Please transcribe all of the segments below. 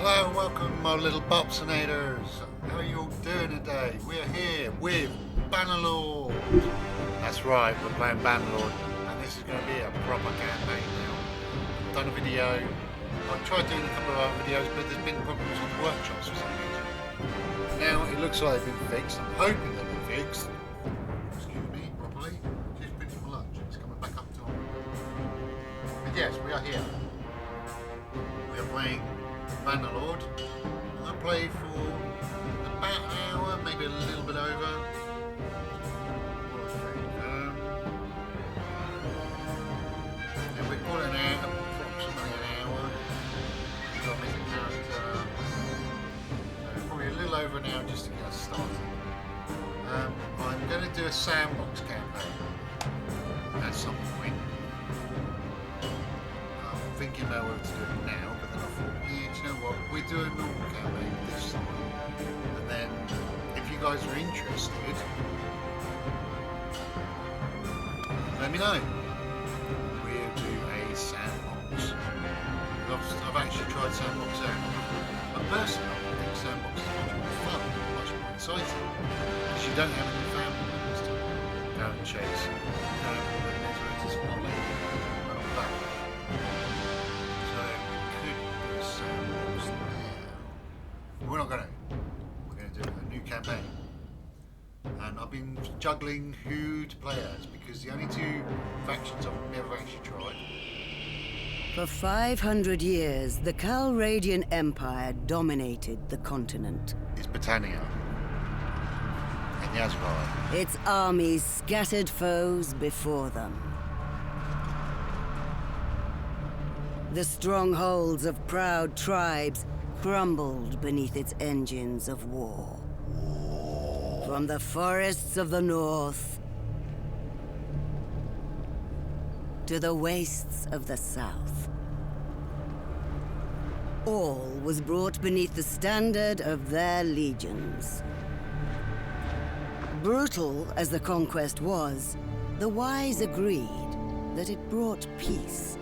Hello and welcome, my little Bobsonators. How are you all doing today? We're here with Bannerlord. That's right, we're playing Bannerlord, and this is going to be a proper campaign now. I've done a video. I've tried doing a couple of other videos, but there's been problems with the workshops for some reason. Now it looks like they've been fixed. I'm hoping they've been fixed. Excuse me, properly. Just finished my lunch. It's coming back up to on. But yes, we are here. We are playing Bannerlord. I played for about an hour, maybe a little bit over. And we're calling out approximately an hour. We've got main character. Probably a little over an hour just to get us started. I'm going to do a sandbox campaign at some point. I'm thinking about whether to do it now, but then I thought, yeah, do you know what, we do a normal campaign this time, and then if you guys are interested, let me know. We'll do a sandbox. I've actually tried sandbox out, but personally I think sandbox is much more fun, much more exciting, because you don't have any family members to go and chase, to follow, and all that. We're not going to. We're going to do a new campaign. And I've been juggling who to play as, because the only two factions I've never actually tried. For 500 years, the Calradian Empire dominated the continent. Is Britannia and Yazrai. Its armies scattered foes before them. The strongholds of proud tribes crumbled beneath its engines of war. From the forests of the north to the wastes of the south, all was brought beneath the standard of their legions. Brutal as the conquest was, the wise agreed that it brought peace.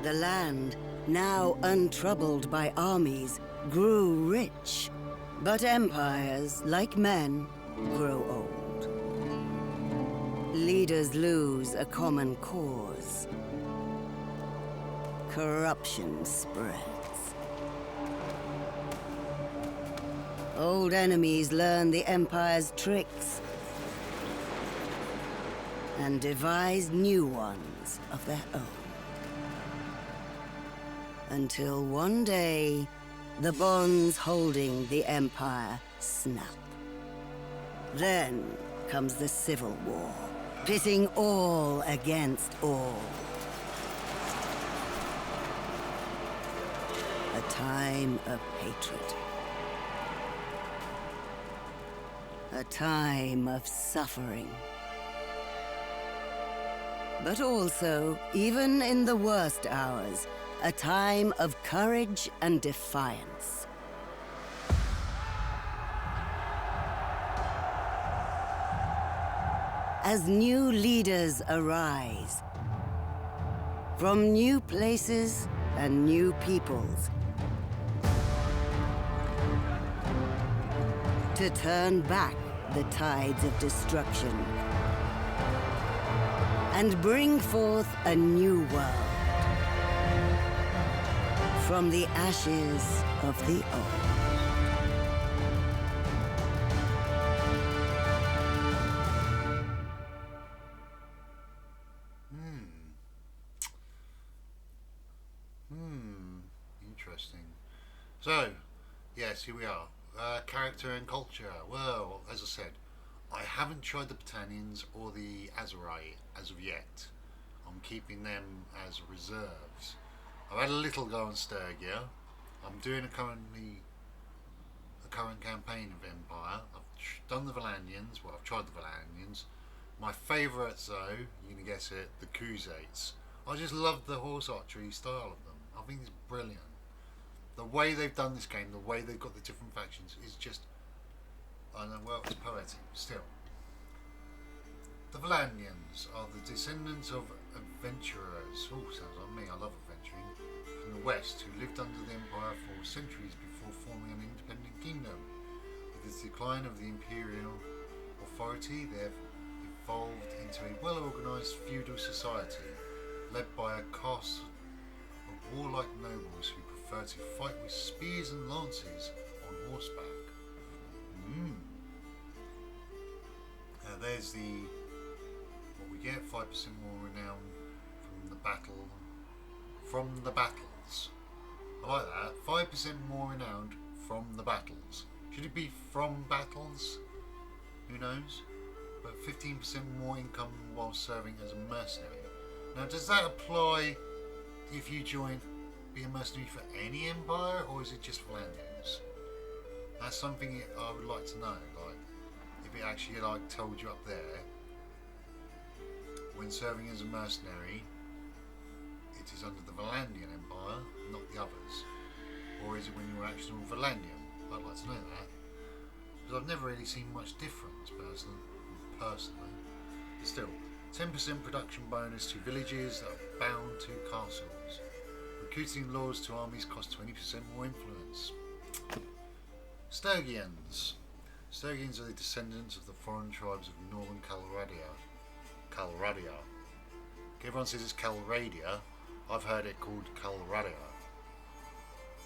The land, now untroubled by armies, grew rich. But empires, like men, grow old. Leaders lose a common cause. Corruption spreads. Old enemies learn the Empire's tricks and devise new ones of their own. Until one day, the bonds holding the Empire snap. Then comes the Civil War, pitting all against all. A time of hatred. A time of suffering. But also, even in the worst hours, a time of courage and defiance. As new leaders arise, from new places and new peoples, to turn back the tides of destruction and bring forth a new world. From the ashes of the old. Interesting. So, yes, here we are. Character and culture. Well, as I said, I haven't tried the Britannians or the Azerai as of yet. I'm keeping them as reserves. I've had a little go on Sturgia. I'm doing a current campaign of Empire. I've done the Valanians. Well, I've tried the Valanians. My favourites, though, you can guess it, the Khuzaits. I just love the horse archery style of them. I think it's brilliant. The way they've done this game, the way they've got the different factions, is just, I know, well, it's poetic, still. The Valanians are the descendants of adventurers. Oh, sounds like me. I love adventuring. From the west, who lived under the Empire for centuries before forming an independent kingdom. With the decline of the imperial authority, they have evolved into a well-organised feudal society, led by a caste of warlike nobles who prefer to fight with spears and lances on horseback. Now there's what we get, 5% more renown from the battles. I like that, 5% more renowned from the battles. Should it be from battles? Who knows? But 15% more income while serving as a mercenary. Now does that apply if you be a mercenary for any empire, or is it just Valandians? That's something I would like to know, like if it actually told you up there, when serving as a mercenary, it is under the Valandian Empire, not the others. Or is it when you're actually on Valandian? I'd like to know that, because I've never really seen much difference personally. But still, 10% production bonus to villages that are bound to castles. Recruiting lords to armies costs 20% more influence. Sturgians. Sturgians are the descendants of the foreign tribes of northern Calradia. Everyone says it's Calradia. I've heard it called Calradia.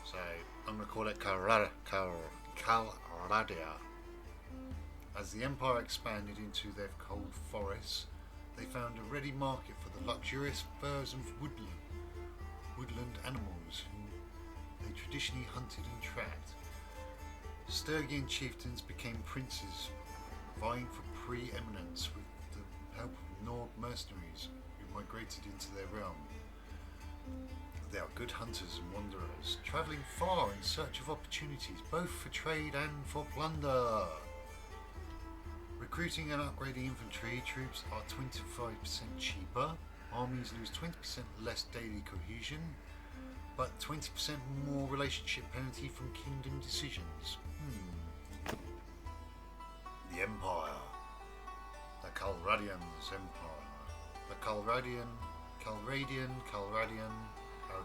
So I'm going to call it Calradia. As the empire expanded into their cold forests, they found a ready market for the luxurious furs of woodland animals whom they traditionally hunted and trapped. Sturgian chieftains became princes, vying for pre-eminence with the help of Nord mercenaries who migrated into their realm. They are good hunters and wanderers, travelling far in search of opportunities, both for trade and for plunder. Recruiting and upgrading infantry troops are 25% cheaper. Armies lose 20% less daily cohesion, but 20% more relationship penalty from kingdom decisions. The Empire. The Calradians Empire. The Calradian, however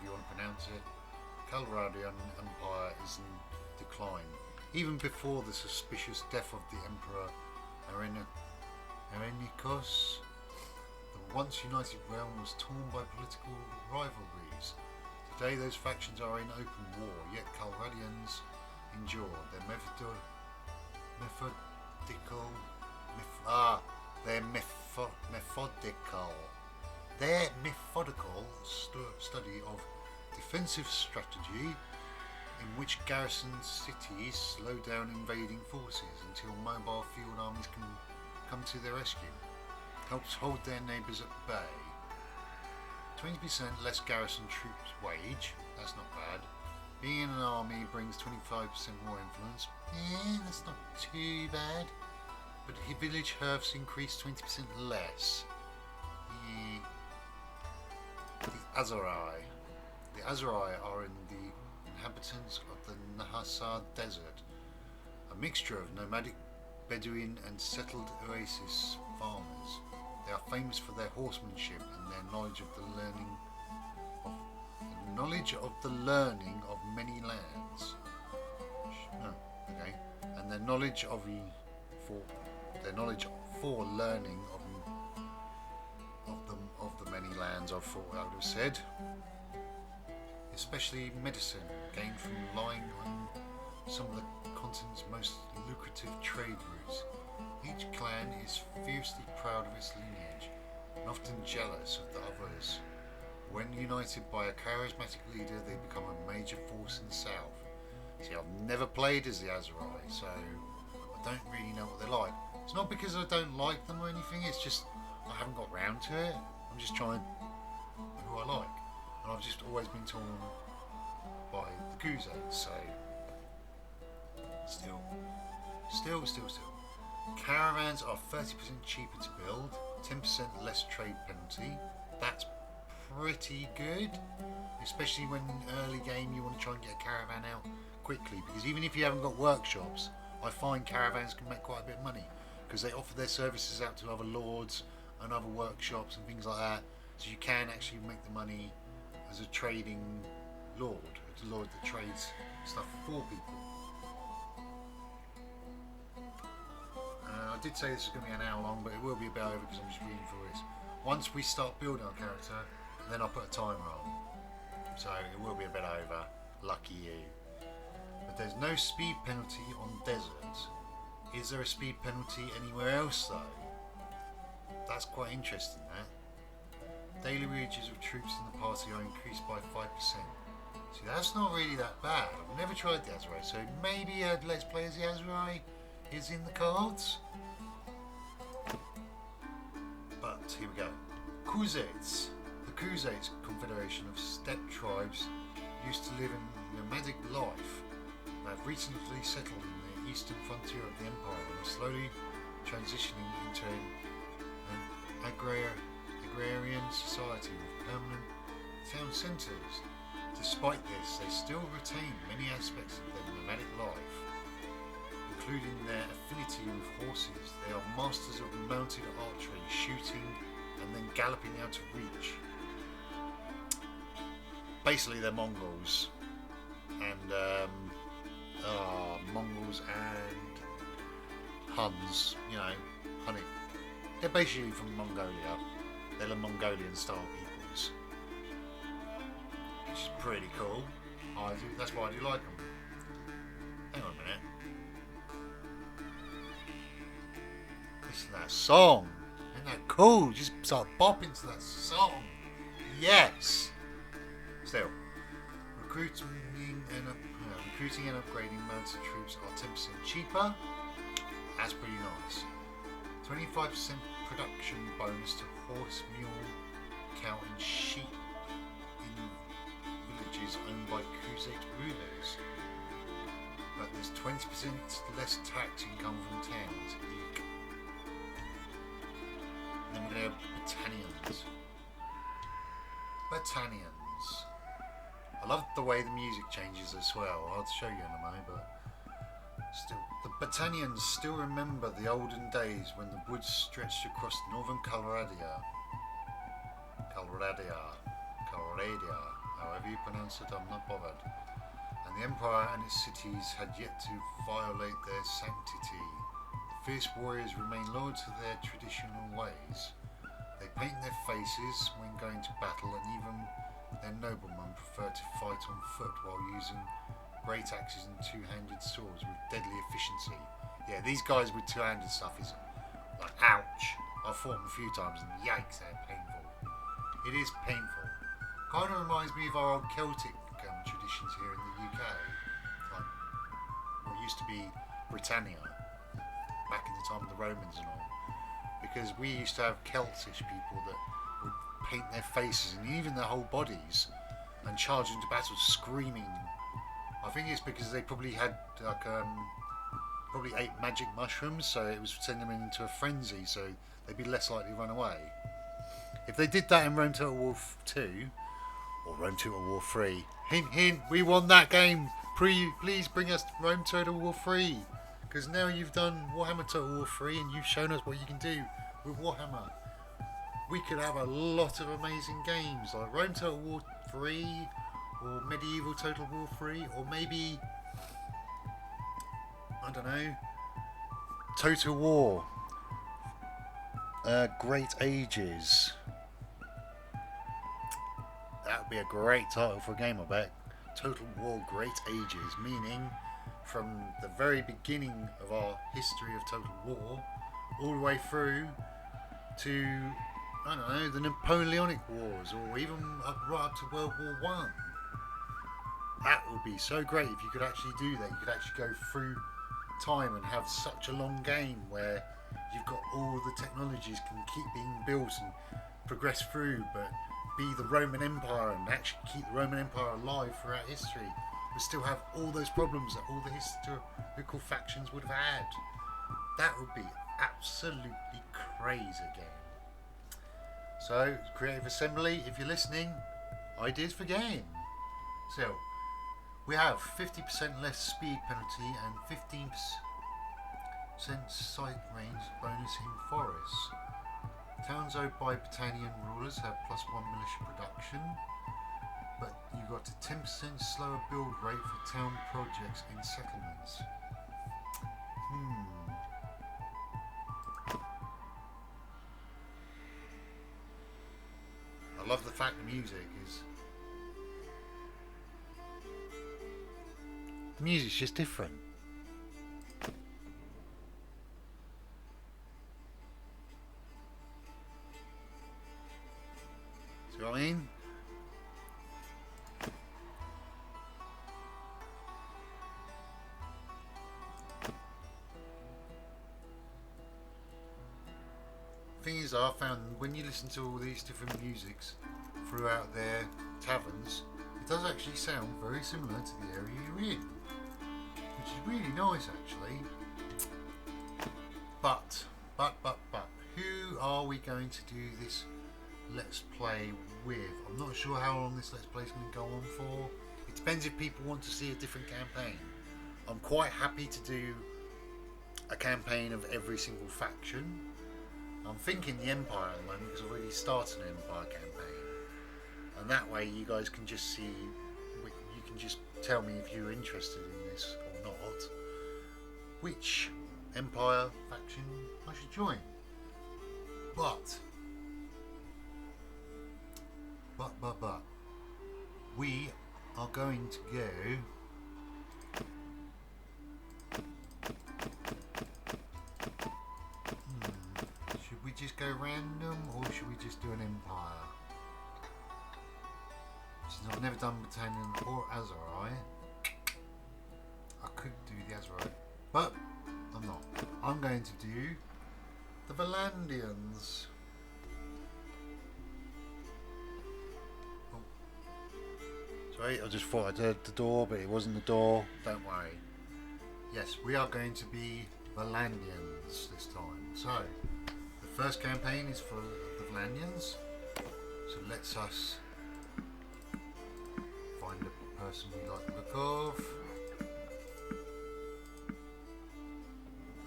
you want to pronounce it, Calradian Empire is in decline. Even before the suspicious death of the Emperor Arenikos, the once united realm was torn by political rivalries. Today those factions are in open war, yet Calradians endure. Their methodical study of defensive strategy, in which garrisoned cities slow down invading forces until mobile field armies can come to their rescue, helps hold their neighbours at bay. 20% less garrison troops wage, that's not bad. Being in an army brings 25% more influence, that's not too bad. But village hearths increase 20% less. The Azurai. The Azurai are in the inhabitants of the Nahasar Desert, a mixture of nomadic Bedouin and settled oasis farmers. They are famous for their horsemanship and their knowledge of the learning of many lands. And their knowledge for learning of the many lands, I thought I would have said. Especially medicine, gained from lying on some of the continent's most lucrative trade routes. Each clan is fiercely proud of its lineage, and often jealous of the others. When united by a charismatic leader, they become a major force in the south. See, I've never played as the Azurai, so I don't really know what they're like. It's not because I don't like them or anything, it's just I haven't got round to it. I'm just trying who I like. And I've just always been torn by the Crusades, so still. Caravans are 30% cheaper to build, 10% less trade penalty. That's pretty good, especially when early game you want to try and get a caravan out quickly, because even if you haven't got workshops, I find caravans can make quite a bit of money because they offer their services out to other lords and other workshops and things like that, so you can actually make the money as a trading lord, a lord that trades stuff for people. I did say this was going to be an hour long, but it will be a bit over because I'm just reading through this. Once we start building our character, then I'll put a timer on. So it will be a bit over. Lucky you. But there's no speed penalty on desert. Is there a speed penalty anywhere else though? That's quite interesting, that. Daily wages of troops in the party are increased by 5%. See, that's not really that bad. I've never tried the Azrai, so maybe Let's Play as the Azrai is in the cards. But here we go. Khuzaits. The Khuzaits, confederation of steppe tribes, used to live a nomadic life. They have recently settled in the eastern frontier of the empire and are slowly transitioning into an agrarian society with permanent town centres. Despite this, they still retain many aspects of their nomadic life, including their affinity with horses. They are masters of mounted archery, shooting and then galloping out of reach. Basically they're Mongols and Mongols and Huns, you know, honey. They're basically from Mongolia. They're the Mongolian style peoples, which is pretty cool. That's why I do like them. Hang on a minute. Listen to that song. Isn't that cool? Just start bopping to that song. Yes. Still, recruiting and upgrading mounted troops are 10% cheaper. That's pretty nice. 25% production bonus to horse, mule, cow and sheep in villages owned by Khuzait rulers. But there's 20% less tax income from towns. Eek. And then we're going to have Battanians. I love the way the music changes as well. I'll show you in a moment, but still, the Battanians still remember the olden days when the woods stretched across northern Coloradia, however you pronounce it, I'm not bothered. And the Empire and its cities had yet to violate their sanctity. The fierce warriors remain loyal to their traditional ways. They paint their faces when going to battle, and even their noblemen prefer to fight on foot while using great axes and two-handed swords with deadly efficiency. Yeah, these guys with two-handed stuff is like, ouch. I've fought them a few times and yikes, they're painful. It is painful. Kind of reminds me of our old Celtic traditions here in the UK. Like what used to be Britannia back in the time of the Romans and all. Because we used to have Celtish people that would paint their faces and even their whole bodies and charge into battle screaming. I think it's because they probably had like probably ate magic mushrooms, so it was sending them into a frenzy, so they'd be less likely to run away. If they did that in Rome Total War 2 or Rome Total War 3, hint hint, we won that game. Please bring us Rome Total War 3, because now you've done Warhammer Total War 3 and you've shown us what you can do with Warhammer. We could have a lot of amazing games like Rome Total War 3 or Medieval Total War 3, or maybe, I don't know, Total War Great Ages. That would be a great title for a game, I bet. Total War Great Ages, meaning from the very beginning of our history of Total War all the way through to, I don't know, the Napoleonic Wars, or even right up to World War One. That would be so great if you could actually do that. You could actually go through time and have such a long game where you've got all the technologies can keep being built and progress through, but be the Roman Empire and actually keep the Roman Empire alive throughout history, but still have all those problems that all the historical factions would have had. That would be absolutely crazy game. So, Creative Assembly, if you're listening, ideas for game. So, we have 50% less speed penalty and 15% sight range bonus in forests. Towns owned by Battanian rulers have +1 militia production. but you got a 10% slower build rate for town projects in settlements. I love the fact the music is... The music's just different. See what I mean? Thing is, I found when you listen to all these different musics throughout their taverns, it does actually sound very similar to the area you're in, which is really nice actually. But, who are we going to do this Let's Play with? I'm not sure how long this Let's Play is going to go on for. It depends if people want to see a different campaign. I'm quite happy to do a campaign of every single faction. I'm thinking the Empire at the moment because I've already started an Empire campaign, and that way you guys can just see, you can just tell me if you're interested in this or not, which Empire faction I should join. But we are going to go should we just go random or should we just do an Empire? Since I've never done Britannian or Azerai, I could do the Azerai, but I'm not. I'm going to do the Valandians. Sorry, I just thought I did the door, but it wasn't the door. Don't worry. Yes, we are going to be Valandians this time. So, the first campaign is for the Valandians. So let's us find a person we like the look of.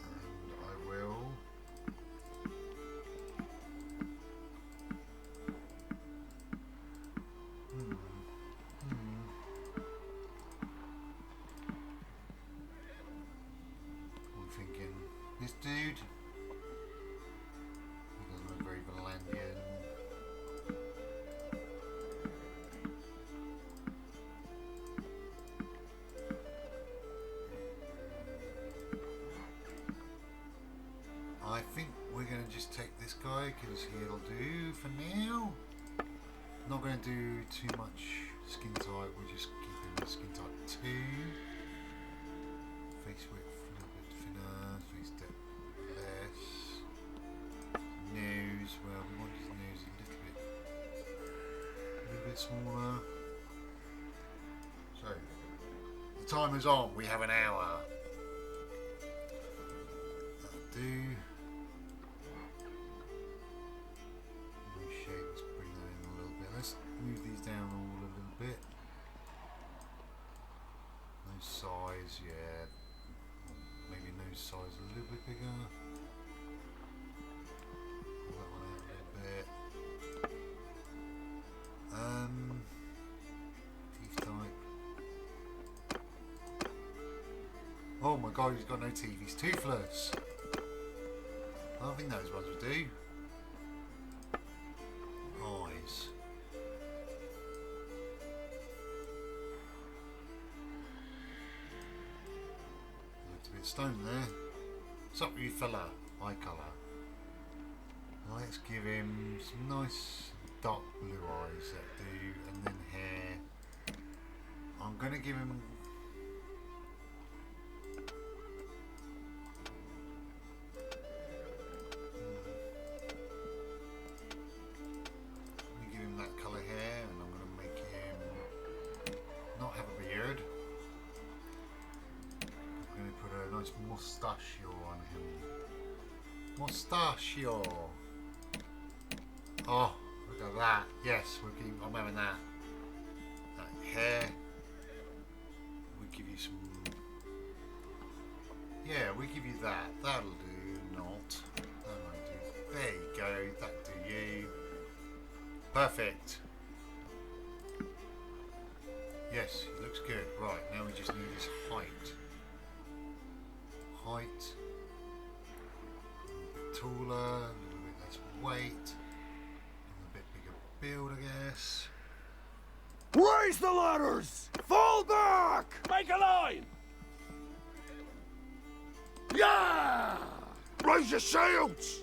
And I will... This dude, he doesn't look very Valandian. I think we're going to just take this guy because he'll do for now. Not going to do too much skin type, we'll just keep him skin type 2. Face width a little bit thinner, face depth less. Nose, well we want his nose a little bit smaller. So, the timer's on, we have an hour. That'll do. No shape, let's bring that in a little bit. Let's move these down all a little bit. No size, yeah. Maybe nose size a little bit bigger. Pull that one out a little bit. Teeth type. Oh my god, he's got no teeth. He's toothless. I don't think those ones would do. Eyes. A bit stoned there. What's up with you fella? Eye colour. Let's give him some nice dark blue eyes that do, and then hair. I'm going to give him... I'm going to give him that colour hair, and I'm going to make him not have a beard. I'm going to put a nice mustachio on him. Mustachio! Oh, look at that. Yes, I'm having that. That hair. We'll give you some... Yeah, we give you that. That'll do. Not. That won't do. There you go. That'll do you. Perfect. Yes, it looks good. Right, now we just need his height. Height. A bit taller, a little bit less weight. A bit bigger build, I guess. Raise the ladders! Fall back! Make a line! Yeah! Raise your sails!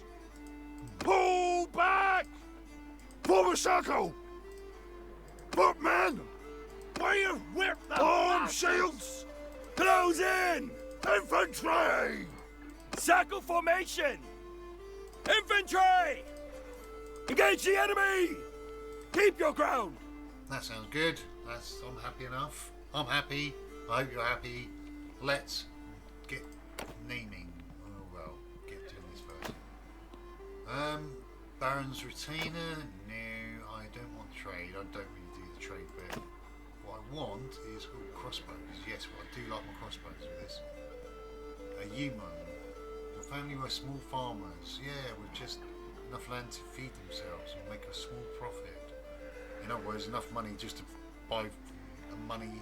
Pull back! Form a circle! Footmen! Where you whip the Arm bastards! shields! Close in! Infantry! Circle formation! Infantry! Engage the enemy! Keep your ground! That sounds good. I'm happy enough. I'm happy. I hope you're happy. Let's get naming. Oh well, get doing this first. Baron's retainer. No, I don't want trade. I don't really do the trade bit. What I want is crossbows. Yes, well, I do like my crossbows with this. A human. Your family were small farmers. Yeah, with just enough land to feed themselves and make a small profit. In other words, enough money just to buy money,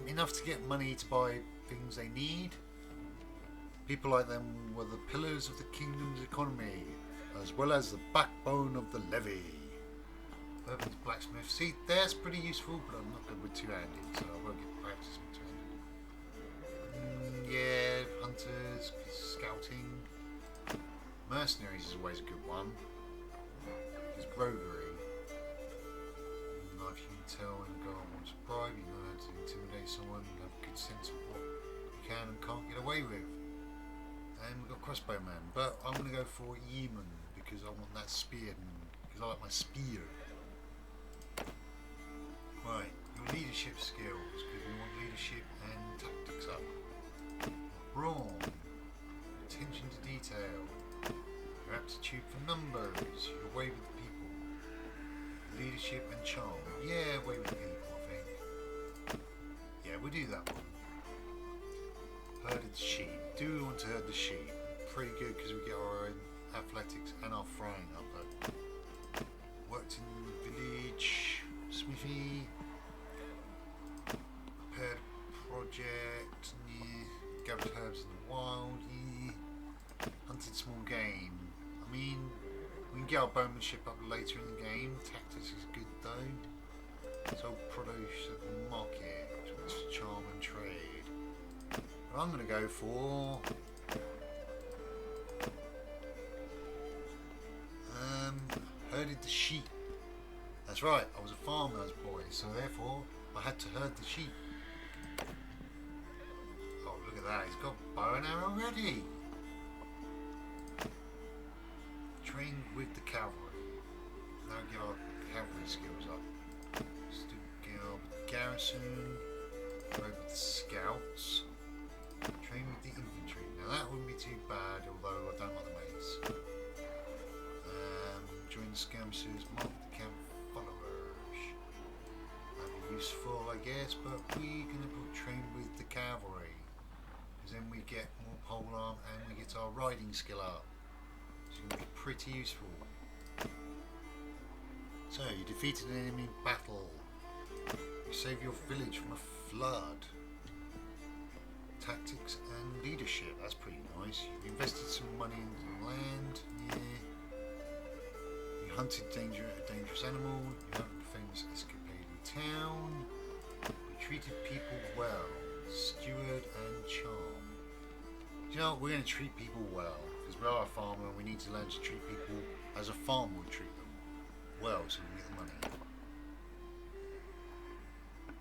enough to get money to buy things they need. People like them were the pillars of the kingdom's economy, as well as the backbone of the levy. Urban's blacksmith. See, that's pretty useful, but I'm not good with two-handed, so I won't get practice with two-handed. Yeah, hunters, scouting. Mercenaries is always a good one. There's roguery. If you can tell when a girl wants a bribe, you know how to intimidate someone and have a good sense of what you can and can't get away with. And we've got crossbowman, but I'm going to go for yeoman because I want that spearman, because I like my spear. Right, your leadership skills, because we want leadership and tactics up. Brawn, attention to detail, your aptitude for numbers, your way with the people. Leadership and charm. Yeah, way with people, I think. Yeah, we'll do that one. Herded sheep. Do we want to herd the sheep? Pretty good because we get our own athletics and our frying up. Worked in village, smithy. Prepared project. Yeah. Gathered herbs in the wild. Yeah. Hunted small game. I mean, we can get our bowmanship up later in the game. Tactics is good though. Sold produce at the market, which is charm and trade. But I'm going to go for herded the sheep. That's right, I was a farmer's boy, so therefore I had to herd the sheep. Oh, look at that, he's got bow and arrow ready. Trained with the cavalry. Now get our cavalry skills up. Garrison. Rode with the scouts. Train with the infantry. Now that wouldn't be too bad, although I don't like the mace. Join the skirmishers. Mark the camp followers. That'd be useful, I guess, but we're going to put train with the cavalry. Because then we get more polearm and we get our riding skill up. It's going to be pretty useful. So, you defeated an enemy battle. You saved your village from a flood. Tactics and leadership, that's pretty nice. You invested some money into the land. Yeah. You hunted a dangerous animal. You had a famous escapade in town. You treated people well. Steward and charm. You know, we're going to treat people well. Because we are a farmer and we need to learn to treat people as a farmer would treat them well, so we get the money.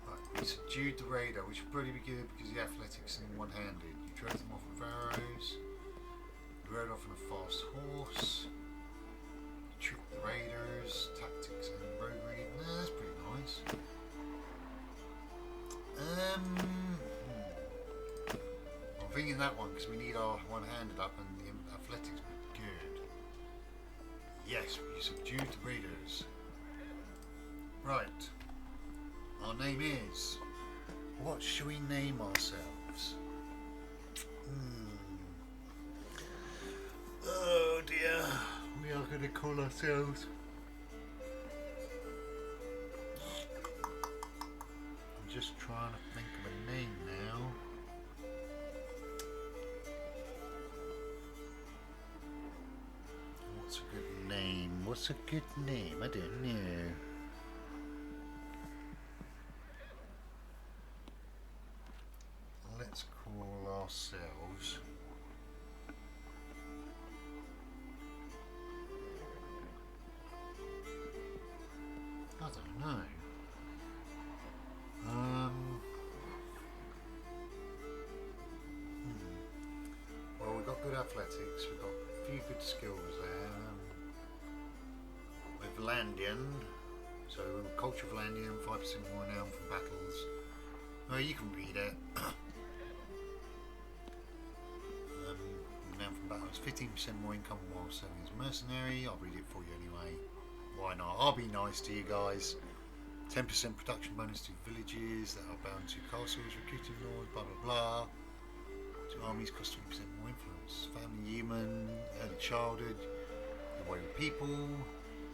Right, we subdued the raider, which would probably be good because the athletics and one-handed. You drove them off with arrows. You rode off on a fast horse. You tricked the raiders. Tactics and roguery. Nah, that's pretty nice. I'm thinking that one because we need our one-handed up and the athletics would be good. Yes, we subdued the raiders. Right. Our name is... What should we name ourselves? Oh dear. We are going to call ourselves... just trying to think of a name now. What's a good name? What's a good name? I don't know. Let's call ourselves I don't know. Well, we've got good athletics, we've got a few good skills there. With Landian, so culture of Landian, 5% more renown from battles. Oh, you can read it. Renown from battles, 15% more income while serving as a mercenary. I'll read it for you anyway. Why not? I'll be nice to you guys. 10% production bonus to villages that are bound to castles, recruiting lords, blah blah blah. To armies cost 20% more influence. Family human, early childhood, the way with people,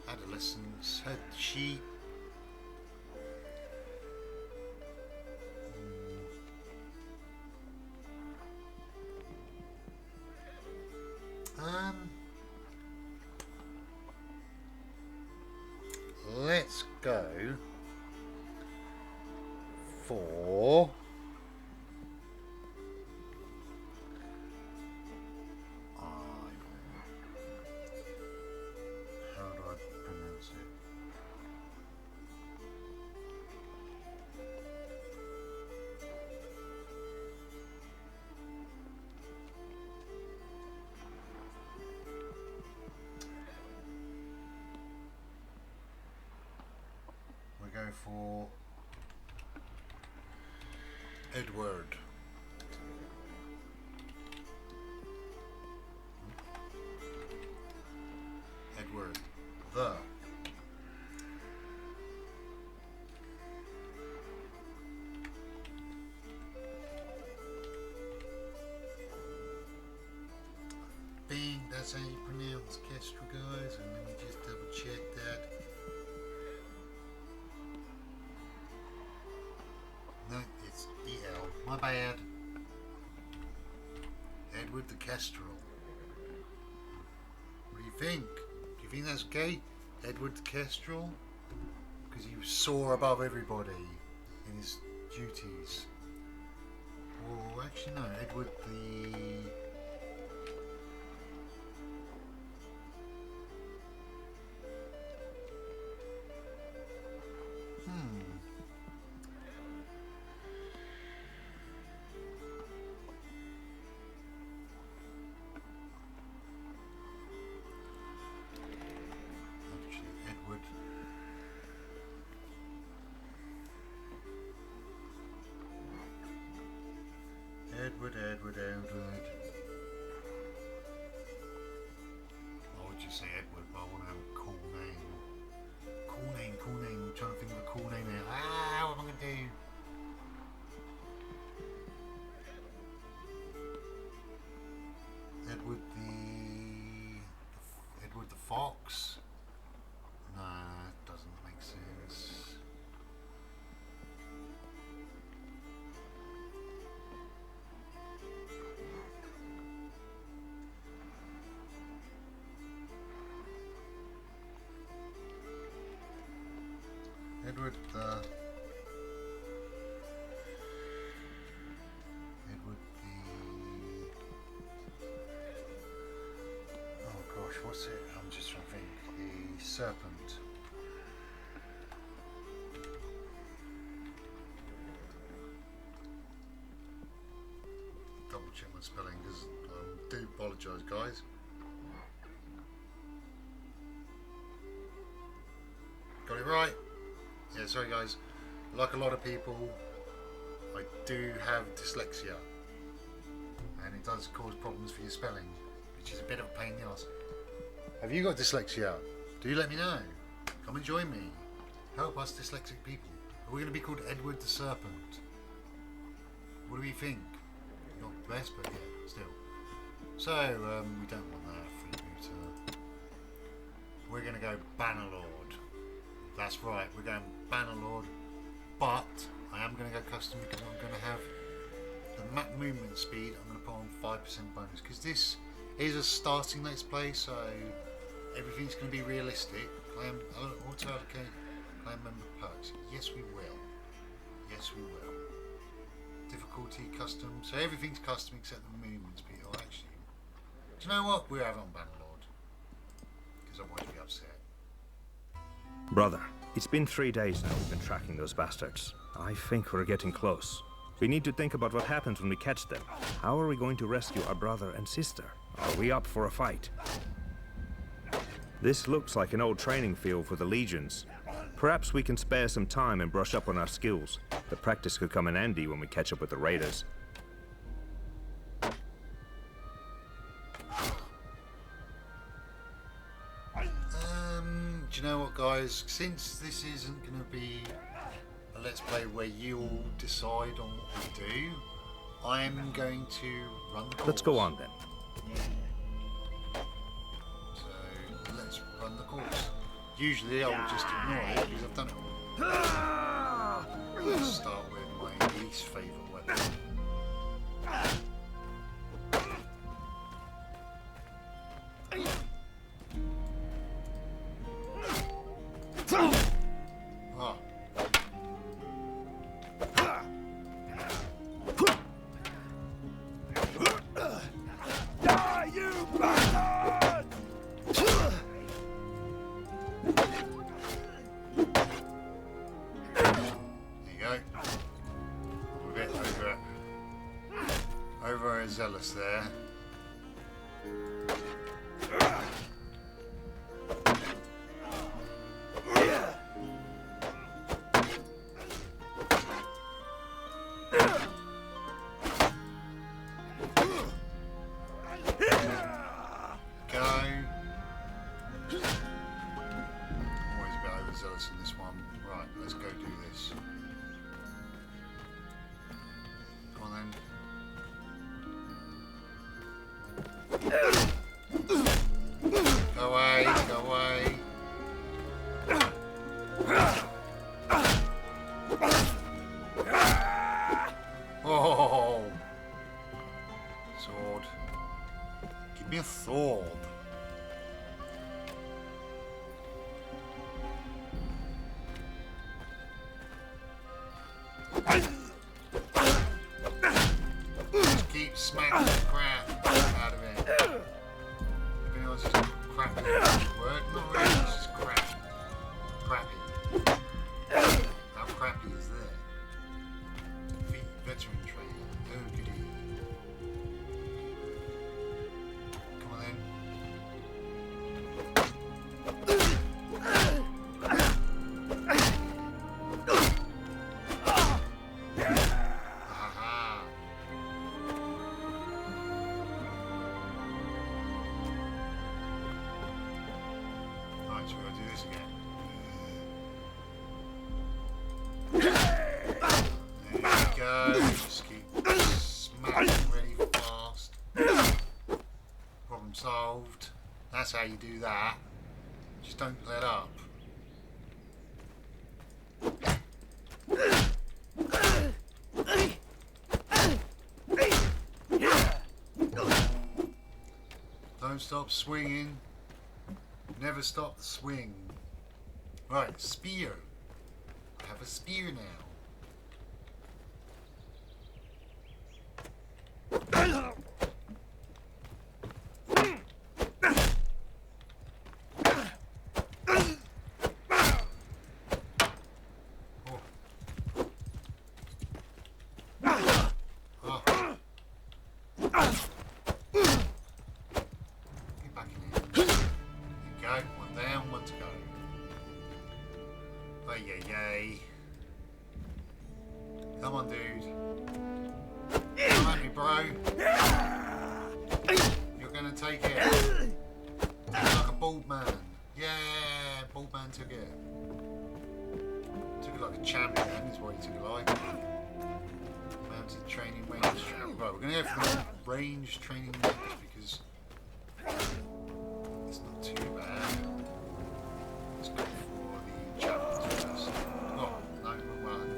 adolescence, herd sheep. Let's go for how do I pronounce it? We go for Edward. Edward the Bing, that's how you pronounce Kestrel, guys, and let me just double check that. No, it's EL. My bad. Edward the Kestrel. What do you think? Do you think that's okay? Edward the Kestrel? Because he soar above everybody in his duties. Well, actually no, Edward the... Edward. I would just say Edward, but I want to have a cool name. Cool name. I'm trying to think of a cool name now. What am I going to do? Edward the Fox? Nah, that doesn't make sense. Edward the oh gosh, what's it? I'm just trying to think. The Serpent. Double check my spelling because I do apologise, guys. Got it right? Yeah, sorry guys, like a lot of people, I do have dyslexia and it does cause problems for your spelling, which is a bit of a pain in the ass. Have you got dyslexia? Do let me know. Come and join me. Help us dyslexic people. Are we going to be called Edward the Serpent? What do we think? Not the best, but yeah, still. So, we don't want that freebooter. We're going to go Bannerlord. That's right, we're going Bannerlord, but I am going to go custom because I'm going to have the map movement speed. I'm going to put on 5% bonus because this is a starting let's play, so everything's going to be realistic. Claim auto allocate, claim member perks. Yes, we will. Yes, we will. Difficulty custom. So everything's custom except the movement speed. Oh, actually, do you know what? We're having on Bannerlord because I want to be upset. Brother, it's been 3 days now we've been tracking those bastards. I think we're getting close. We need to think about what happens when we catch them. How are we going to rescue our brother and sister? Are we up for a fight? This looks like an old training field for the legions. Perhaps we can spare some time and brush up on our skills. The practice could come in handy when we catch up with the raiders. Do you know what, guys? Since this isn't going to be a let's play where you all decide on what we do, I am going to run the course. Let's go on then. So let's run the course. Usually I would just ignore it because I've done it all. Let's start with my least favourite weapon. Oh. Die, you bastard! There you go. I'm a bit overzealous there. In this one. Right, let's go do this. Come on then. Go away, go away. Oh! Sword. Give me a sword. Just keep smacking the crap out of it. If anyone's just crappy word, not really, it's just crap. Crappy. How crappy is that? Defeat veteran training. Oh goody. Come on then. Just keep smacking really fast. Problem solved. That's how you do that. Just don't let up. Don't stop swinging. Never stop the swing. Right, spear. I have a spear now. Come on, dude. Come at me, bro. You're gonna take it. Like a bald man. Yeah, bald man took it. Took it like a champion, is what he took it like. Mounted training range. Right, we're gonna go for the range training range because it's not too bad. Let's go for the challenge first. Oh, no, wrong one.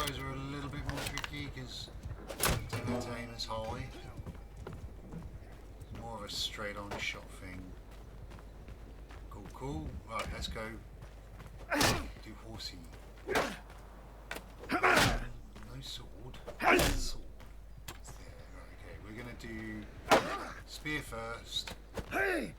bows are a little bit more tricky because they don't aim as high. More of a straight on shot thing. Cool, cool. Right, let's go do horsey. No sword. Sword. It's there. Right, okay, we're gonna do spear first. Hey!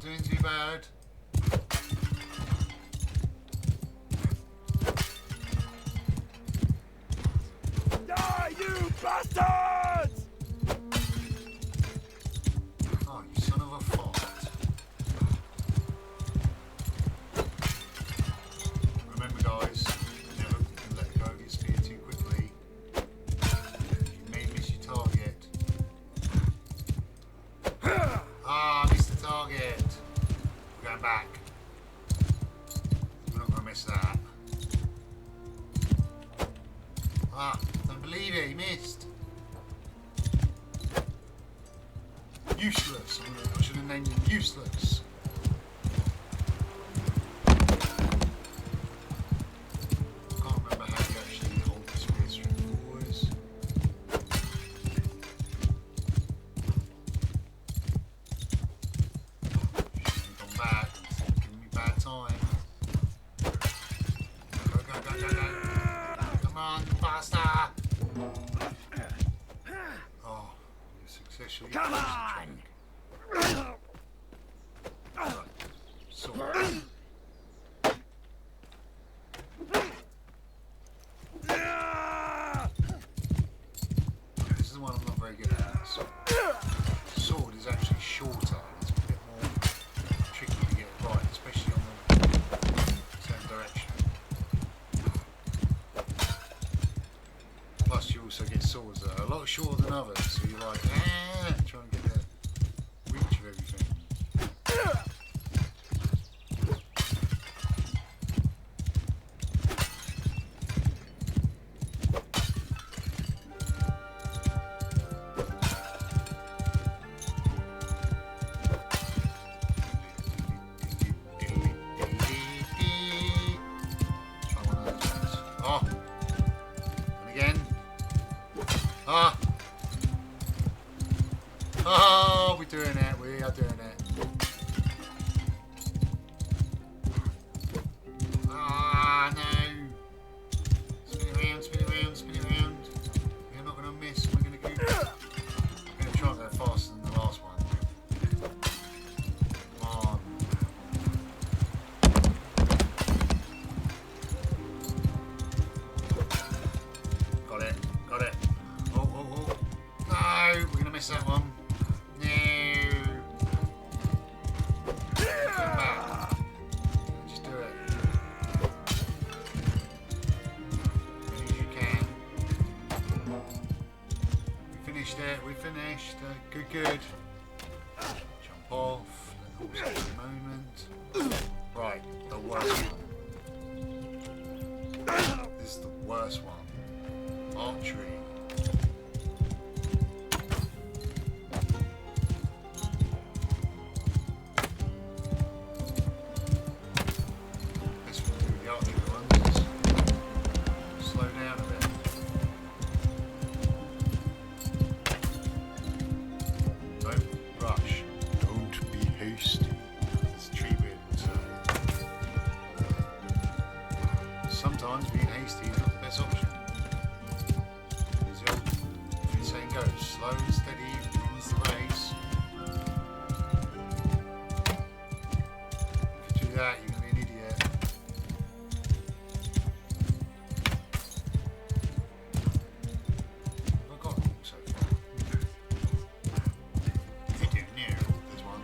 Doing too bad. Die, you bastards! Oh, you son of a fart. Remember guys, never let go of your spear too quickly. You may miss your target. Ah, missed the target. We're going back. We're not going to miss that. Ah, don't believe it, he missed. Useless. I should have named him Useless. I can't remember how you actually hold the spear string forwards. Back, giving me bad time. Go, go, go, go, go. Come on, faster! Oh, you successfully. Come on! Right. Sword. This is the one I'm not very good at. Sword is actually shorter. It's a bit more tricky to get it right, especially on the same direction. Plus you also get swords that are a lot shorter than others, so you're like, trying to get the reach of everything. Oh, we're doing it. We are doing it. Ah, no. Spin it around, spin it around, spin it around. You're not going to miss. We're going to go. I'm going to try and go faster than the last one. Come on. Got it. Got it. Oh, oh, oh. No, we're going to miss that one. We finished. Good, good. Jump off. Let the horse have a moment. Right, the worst one. This is the worst one. Archery. This one do the archery ones. Slow down a bit. Don't rush. Don't be hasty. It's a tree wind, so sometimes being hasty is not the best option. As the old saying goes, slow and steady wins the race. If you do that, you're going to be an idiot. I've got it so far. There's one.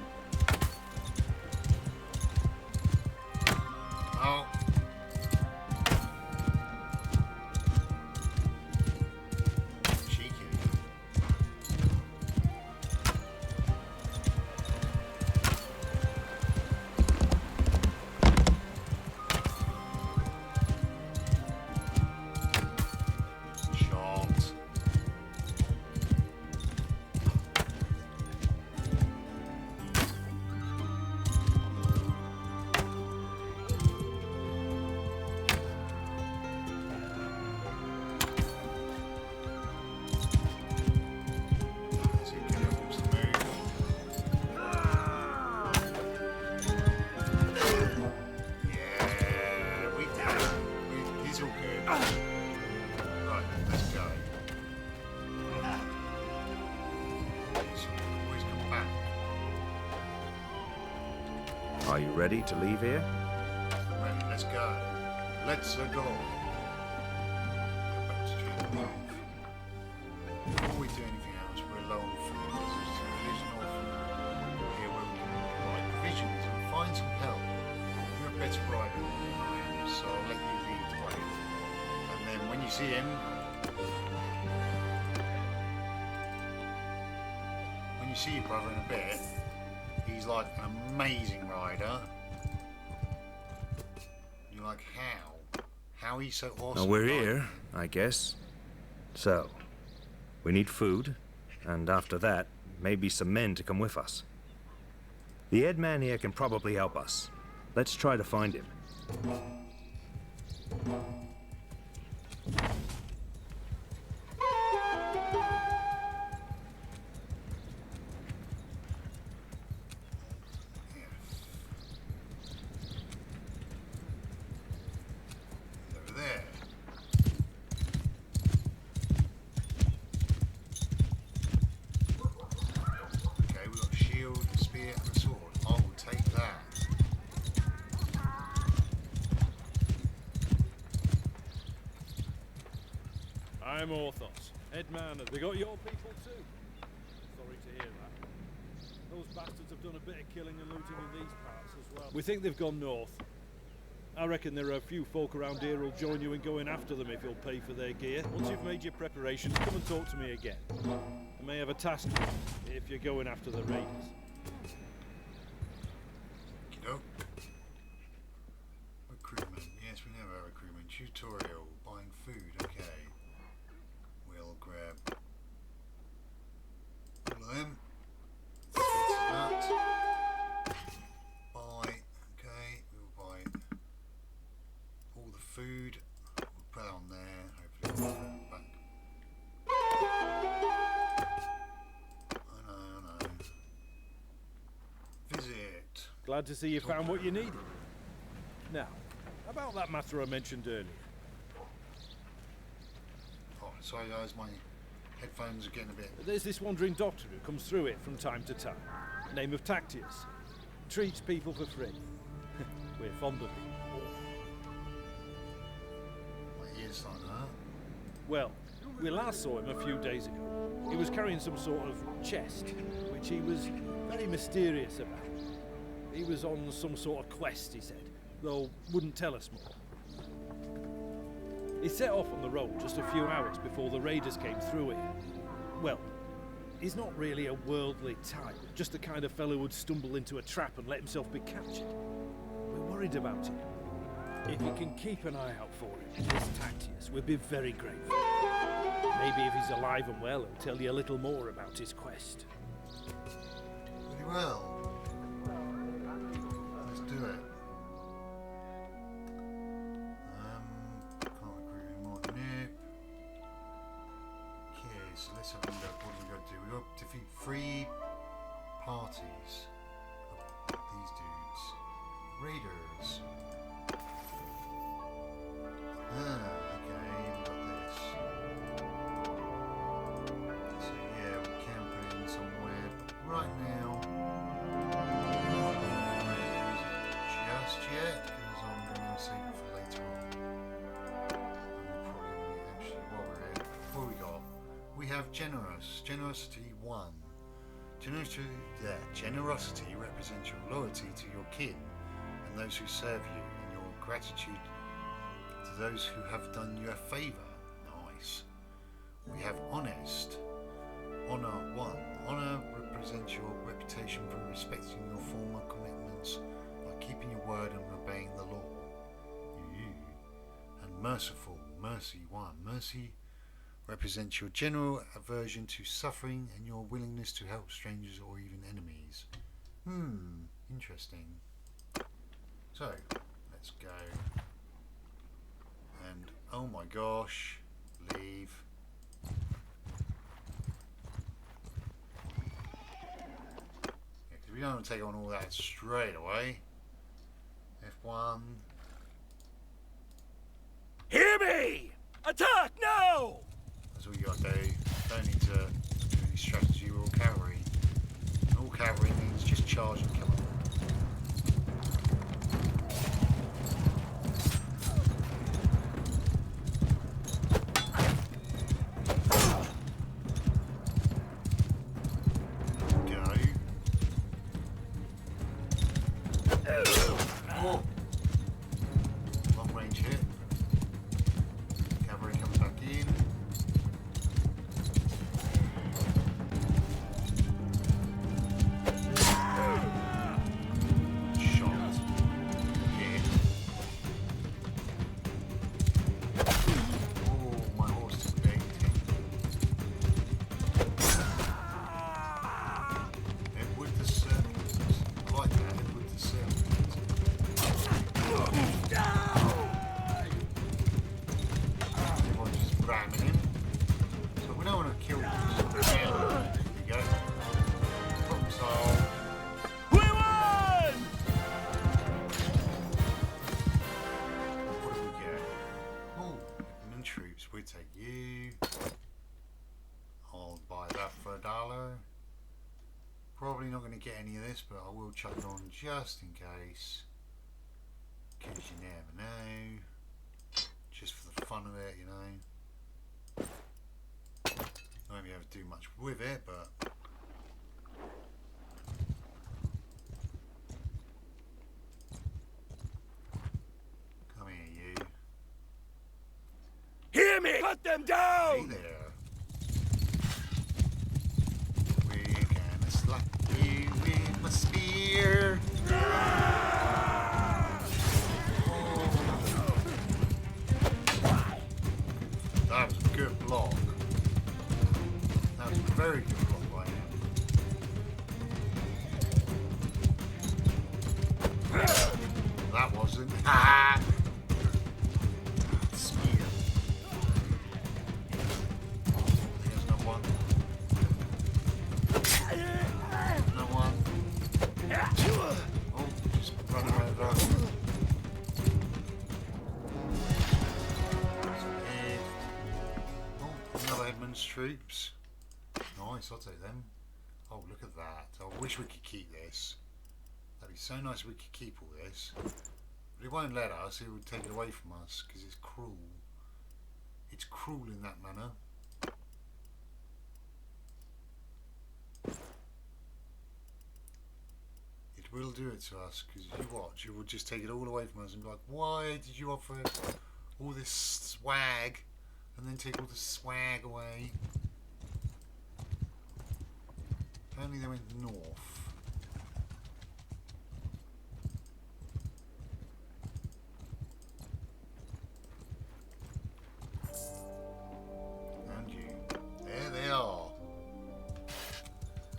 Are you ready to leave here? Ready, let's go. Let's go. Go back to Street Move. Before we do anything else, we're low on food. There's no food here where we can buy provisions and find some help. You're a better rider than I am, so I'll let you lead the way. And then when you see him, when you see your brother in a bit, he's like an amazing rider. You're like, how he's so awesome. Now we're here, I guess. So, we need food, and after that, maybe some men to come with us. The head man here can probably help us. Let's try to find him. Over there. Okay, we've got a shield, a spear, and a sword. I will take that. I'm Orthos, head man. Have they got your people too? Sorry to hear that. Those bastards have done a bit of killing and looting in these parts as well. We think they've gone north. I reckon there are a few folk around here who'll join you in going after them if you'll pay for their gear. Once you've made your preparations, come and talk to me again. I may have a task for you if you're going after the raiders. Okey-doke. Recruitment. Yes, we never have recruitment. Tutorial. Buying food. Okay. We'll grab all of them. That. Buy. Okay. We'll buy all the food. We'll put that on there. Hopefully we'll put it back. I know. Visit. Glad to see you found what you needed. Now, about that matter I mentioned earlier. Oh, sorry guys, my headphones are getting a bit... There's this wandering doctor who comes through it from time to time. Name of Tactius. Treats people for free. We're fond of him. My ears starting to hurt. Well, we last saw him a few days ago. He was carrying some sort of chest, which he was very mysterious about. He was on some sort of quest, he said, though wouldn't tell us more. He set off on the road just a few hours before the raiders came through here. Well, he's not really a worldly type, just the kind of fellow who'd stumble into a trap and let himself be captured. We're worried about him. If you can keep an eye out for him, this Tactius, we'd be very grateful. Maybe if he's alive and well, he'll tell you a little more about his quest. Pretty well. Let's do it. Can't recruit anymore. Nope. Okay, so let's have a look. What do we got to do? We got to defeat 3 parties of these dudes. Raiders. Okay, we've got this. So yeah, we can put it in somewhere, but right now, just yet, because I'm going to save it for later on. And we'll probably actually, while we're here, what we got? We have generosity 1. Generosity represents your loyalty to your kin and those who serve you, and your gratitude to those who have done you a favour. Nice. We have honest. Honour 1. Honour represents your reputation for respecting your former commitments by keeping your word and obeying the law. And merciful. Mercy 1. Mercy represents your general aversion to suffering and your willingness to help strangers or even enemies. Interesting. So, let's go. And, oh my gosh, leave. Yeah, because we don't want to take on all that straight away. F1. Hear me! Attack now! That's all you gotta do. Don't need to do any strategy. We're all cavalry. And all cavalry means just charge and kill them. going to get any of this, but I will chuck it on just in case. Because you never know. Just for the fun of it, you know. I won't be able to do much with it, but... Come here, you. Hear me! Cut them Hey down! there. We're gonna slap you with my spear. That was a good block. That was a very good block by him. That wasn't. Ha! Spear. There's no one. No one. Oh, just running over. Another Edmund's troops. Nice, I'll take them. Oh, look at that. I wish we could keep this. That'd be so nice if we could keep all this. But it won't let us, it would take it away from us, because it's cruel. It's cruel in that manner. It will do it to us, because if you watch, it will just take it all away from us and be like, why did you offer us all this swag? And then take all the swag away. Apparently they went north. And you. There they are.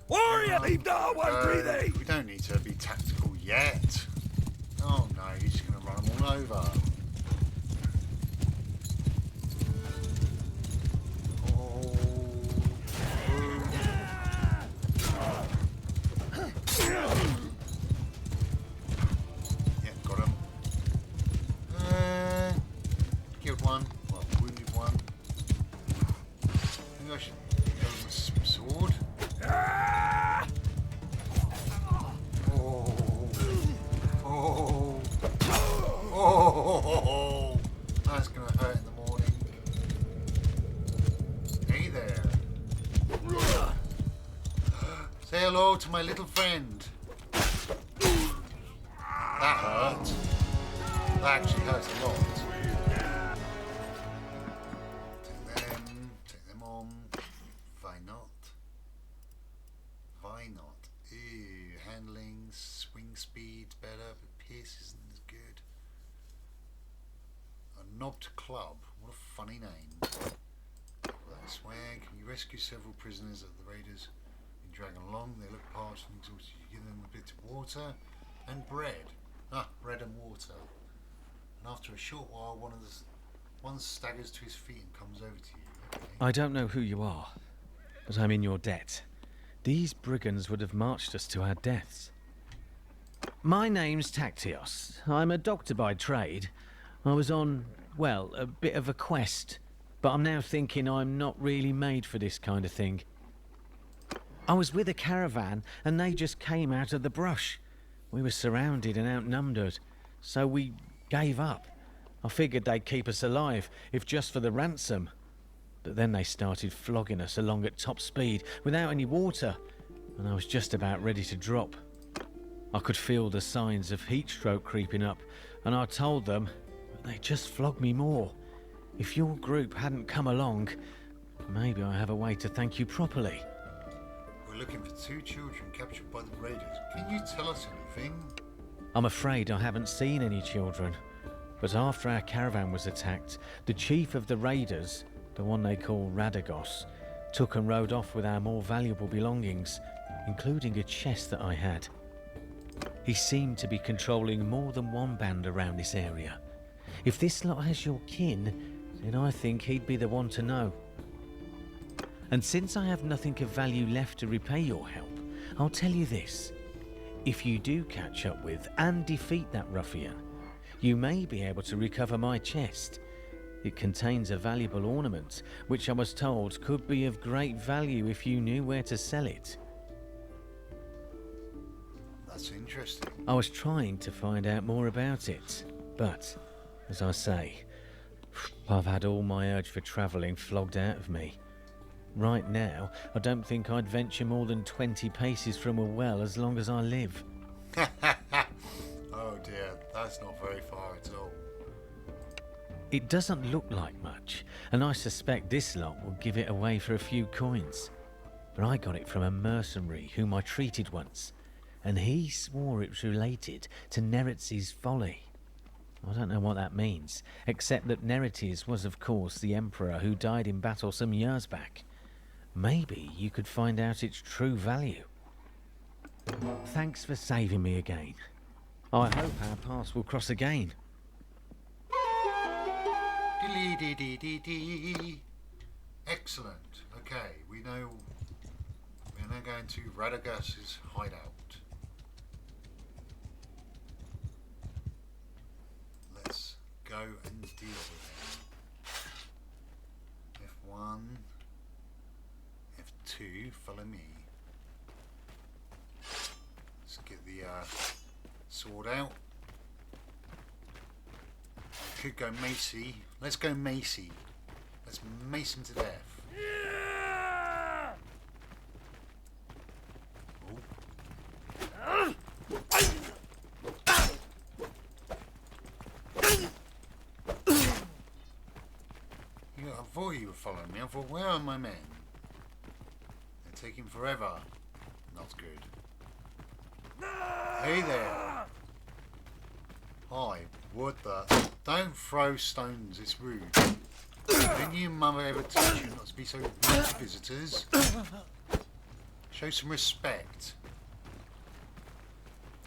Warrior! Leave no one breathing! We don't need to be tactical yet. Oh no, you're just going to run them all over. That's gonna hurt in the morning. Hey there. Say hello to my little friend. That hurt. That actually hurts a lot. Take them on. Why not? Why not? Ew, handling, swing speed's better, but Pierce isn't as good. A knobbed club. What a funny name. That swag. You rescue several prisoners that the raiders been dragging along. They look parched and exhausted. You give them a bit of water and bread. Bread and water. And after a short while, one staggers to his feet and comes over to you. Okay. I don't know who you are, but I'm in your debt. These brigands would have marched us to our deaths. My name's Tactios. I'm a doctor by trade. I was on, well, a bit of a quest, but I'm now thinking I'm not really made for this kind of thing. I was with a caravan and they just came out of the brush. We were surrounded and outnumbered, so we gave up. I figured they'd keep us alive, if just for the ransom. But then they started flogging us along at top speed without any water, and I was just about ready to drop. I could feel the signs of heat stroke creeping up, and I told them, but they just flogged me more. If your group hadn't come along, maybe I have a way to thank you properly. We're looking for 2 children captured by the raiders. Can you tell us anything? I'm afraid I haven't seen any children, but after our caravan was attacked, the chief of the raiders, the one they call Radagos, took and rode off with our more valuable belongings, including a chest that I had. He seemed to be controlling more than one band around this area. If this lot has your kin, then I think he'd be the one to know. And since I have nothing of value left to repay your help, I'll tell you this. If you do catch up with and defeat that ruffian, you may be able to recover my chest. It contains a valuable ornament, which I was told could be of great value if you knew where to sell it. That's interesting. I was trying to find out more about it, but, as I say, I've had all my urge for travelling flogged out of me. Right now, I don't think I'd venture more than 20 paces from a well as long as I live. Oh dear, that's not very far at all. It doesn't look like much, and I suspect this lot will give it away for a few coins. But I got it from a mercenary whom I treated once, and he swore it was related to Neretz's folly. I don't know what that means, except that Neretes was of course the emperor who died in battle some years back. Maybe you could find out its true value. Thanks for saving me again. I hope our paths will cross again. Dee-dee-dee-dee-dee. Excellent. Okay, we're now going to Radagast's hideout. Let's go and deal with him. F1, F2, follow me. Let's get the sword out. We could go Macy. Let's go Macy. Let's mace him to death. I thought you were following me. I thought, where are my men? They're taking forever. Not good. Hey there. Hi. What the? Don't throw stones. It's rude. Didn't your mother ever teach you not to be so rude to visitors? Show some respect.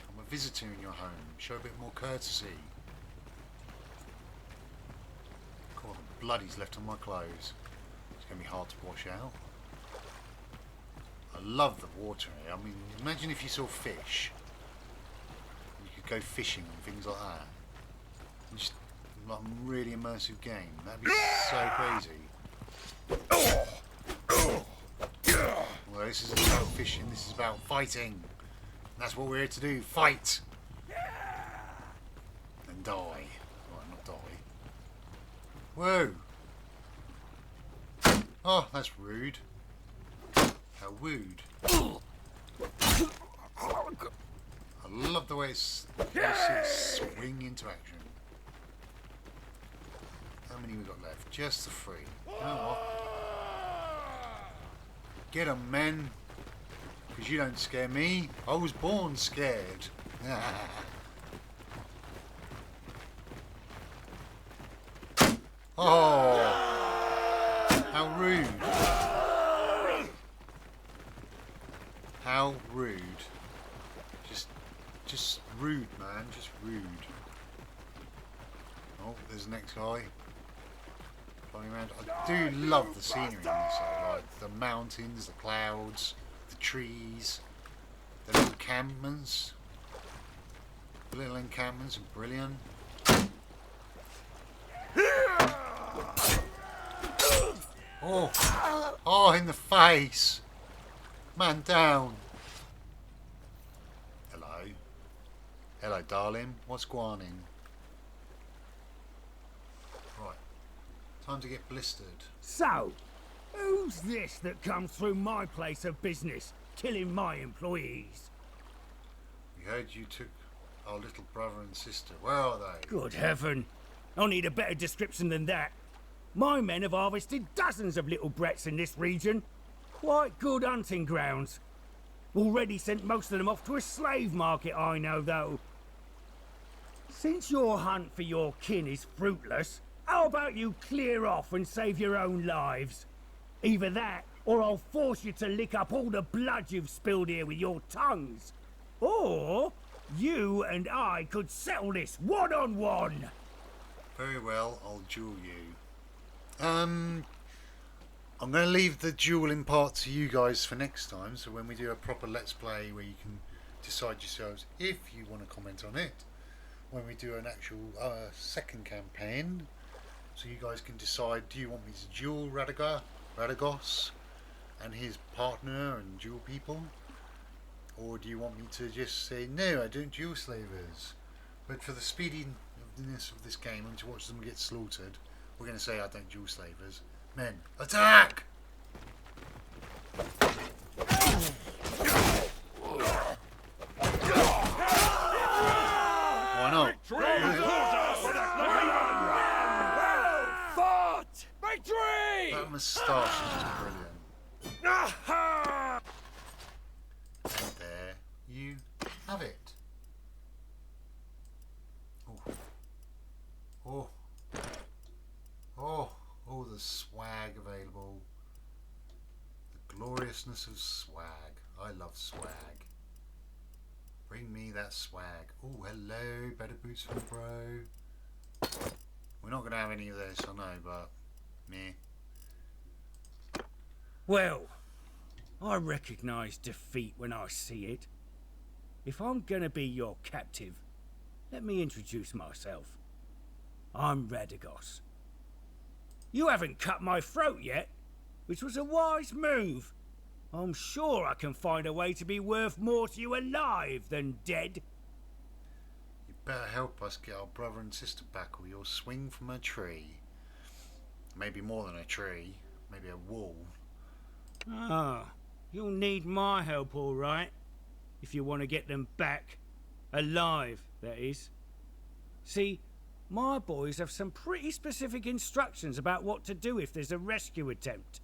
I'm a visitor in your home. Show a bit more courtesy. God, the blood he's left on my clothes. It's going to be hard to wash out. I love the water here. I mean, imagine if you saw fish. You could go fishing and things like that. And just like a really immersive game. That'd be so crazy. Well, this isn't about fishing. This is about fighting. And that's what we're here to do. Fight. And die. Right, not die. Whoa. Oh, that's rude. How rude. I love the way it's swing into action. How many we got left? Just the 3. You know what? Get 'em, men. Because you don't scare me. I was born scared. Oh, how rude. How rude. Just rude, man. Just rude. Oh, there's the next guy. Flying around. I do love the scenery in this side, like the mountains, the clouds, the trees, the little encampments. The little encampments are brilliant. Oh, in the face. Man down. Hello. Hello, darling. What's going on? Right. Time to get blistered. So, who's this that comes through my place of business, killing my employees? We heard you took our little brother and sister. Where are they? Good heaven. I need a better description than that. My men have harvested dozens of little brats in this region. Quite good hunting grounds. Already sent most of them off to a slave market, I know, though. Since your hunt for your kin is fruitless, how about you clear off and save your own lives? Either that, or I'll force you to lick up all the blood you've spilled here with your tongues. Or you and I could settle this one-on-one. Very well, I'll duel you. I'm going to leave the dueling part to you guys for next time, so when we do a proper Let's Play where you can decide yourselves if you want to comment on it, when we do an actual second campaign, so you guys can decide, do you want me to duel Radagos and his partner and duel people, Or do you want me to just say, no, I don't dual slavers? But for the speediness of this game and to watch them get slaughtered, we're going to say I don't dual slavers. Men, attack! Why not? Fought! Victory! That moustache is just brilliant. And there you have it. Oh. Oh, the swag available. The gloriousness of swag. I love swag. Bring me that swag. Oh, hello, better boots for the bro. We're not going to have any of this, I know, but meh. Well, I recognise defeat when I see it. If I'm gonna be your captive, let me introduce myself. I'm Radagos. You haven't cut my throat yet, which was a wise move. I'm sure I can find a way to be worth more to you alive than dead. You better help us get our brother and sister back or you'll swing from a tree. Maybe more than a tree. Maybe a wall. Ah, you'll need my help, all right. If you want to get them back. Alive, that is. See, my boys have some pretty specific instructions about what to do if there's a rescue attempt.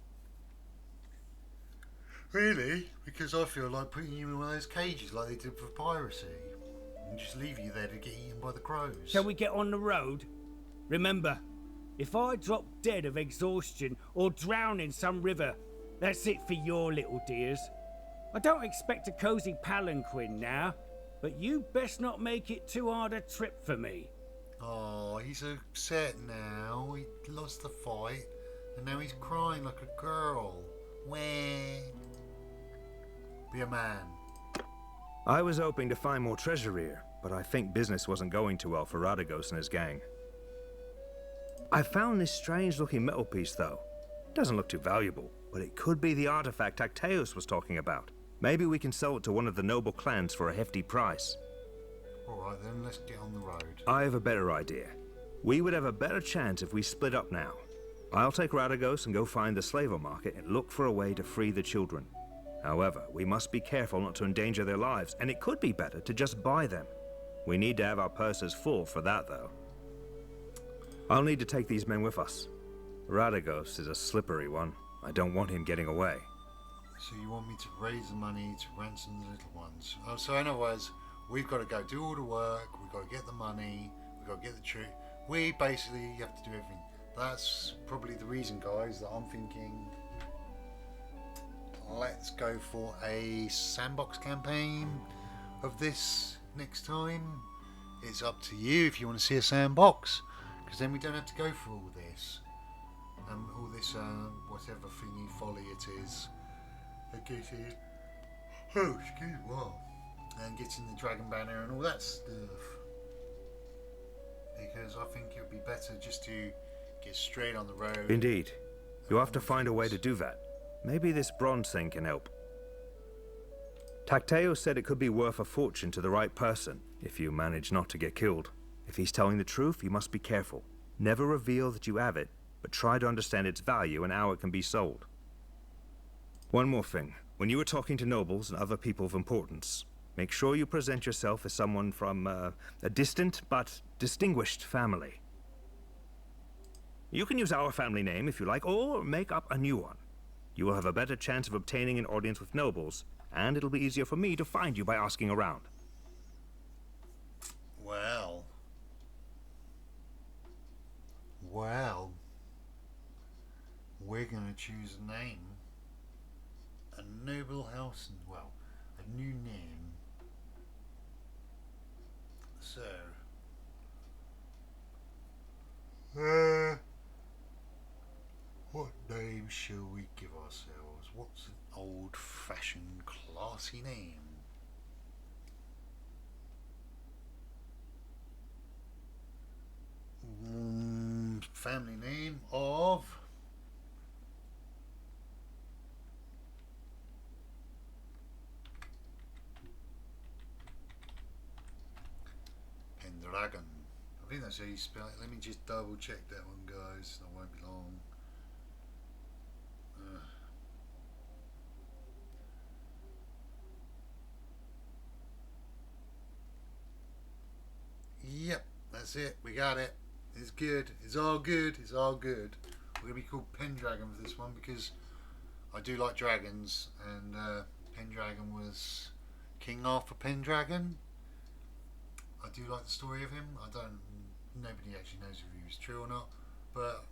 Really? Because I feel like putting you in one of those cages like they did for piracy. And just leave you there to get eaten by the crows. Shall we get on the road? Remember, if I drop dead of exhaustion or drown in some river, that's it for your little dears. I don't expect a cosy palanquin now, but you best not make it too hard a trip for me. Oh, he's upset now. He lost the fight, and now he's crying like a girl. Wah. Be a man. I was hoping to find more treasure here, but I think business wasn't going too well for Radagos and his gang. I found this strange-looking metal piece, though. It doesn't look too valuable, but it could be the artifact Tacteus was talking about. Maybe we can sell it to one of the noble clans for a hefty price. Alright then, let's get on the road. I have a better idea. We would have a better chance if we split up now. I'll take Radagos and go find the slaver market and look for a way to free the children. However, we must be careful not to endanger their lives, and it could be better to just buy them. We need to have our purses full for that, though. I'll need to take these men with us. Radagos is a slippery one. I don't want him getting away. So you want me to raise the money to ransom the little ones? Oh, so in other words, we've got to go do all the work, we've got to get the money, we've got to get the truth. We basically have to do everything. That's probably the reason, guys, that I'm thinking let's go for a sandbox campaign of this next time. It's up to you if you want to see a sandbox, because then we don't have to go through all this. Whatever thingy folly it is. Getting, oh, excuse me, wow. And getting the dragon banner and all that stuff. Because I think it would be better just to get straight on the road. Indeed. You'll have to find a way to do that. Maybe this bronze thing can help. Tacteus said it could be worth a fortune to the right person, if you manage not to get killed. If he's telling the truth, you must be careful. Never reveal that you have it, but try to understand its value and how it can be sold. One more thing. When you are talking to nobles and other people of importance, make sure you present yourself as someone from a distant but distinguished family. You can use our family name if you like, or make up a new one. You will have a better chance of obtaining an audience with nobles, and it'll be easier for me to find you by asking around. Well, we're gonna choose a name. A noble house, and well, a new name. So, what name shall we give ourselves? What's an old-fashioned, classy name? Family name of Dragon. I think that's how you spell it. Let me just double check that one, guys. That won't be long. Yep, that's it. We got it. It's good. It's all good. It's all good. We're going to be called Pendragon for this one because I do like dragons, and Pendragon was King Arthur Pendragon. I do like the story of him. Nobody actually knows if he was true or not, but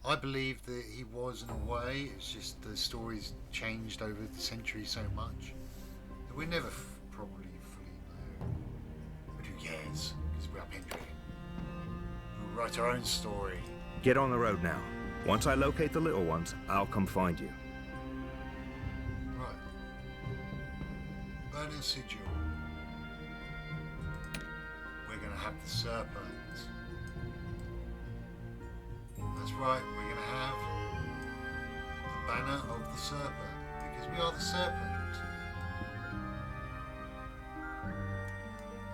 I believe that he was in a way. It's just the story's changed over the centuries so much that we never probably fully know. But who cares? Because we are Pendragon. We'll write our own story. Get on the road now. Once I locate the little ones, I'll come find you. Right. Burning Sigil. We're going to have the Serpent. That's right, we're going to have the Banner of the Serpent. Because we are the Serpent.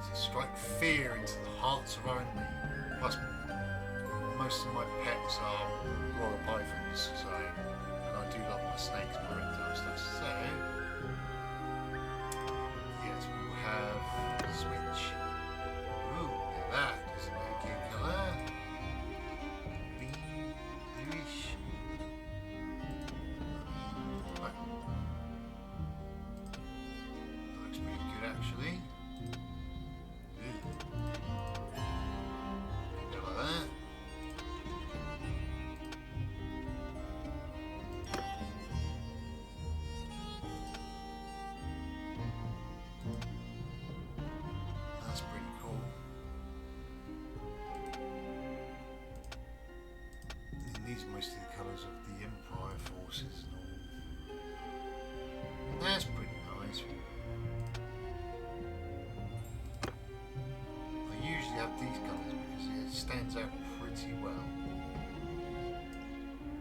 To strike fear into the hearts of our enemy. Plus, most of my pets are royal pythons, so, and I do love my snakes and my reptile stuff. So, yes, we will have switch. Ooh, that is a good colour. Bluish. Right. That looks pretty good, actually. Go like that. That's pretty cool. And these are mostly the colours of the Empire forces and all. That's pretty nice. I usually have these colours because it stands out pretty well.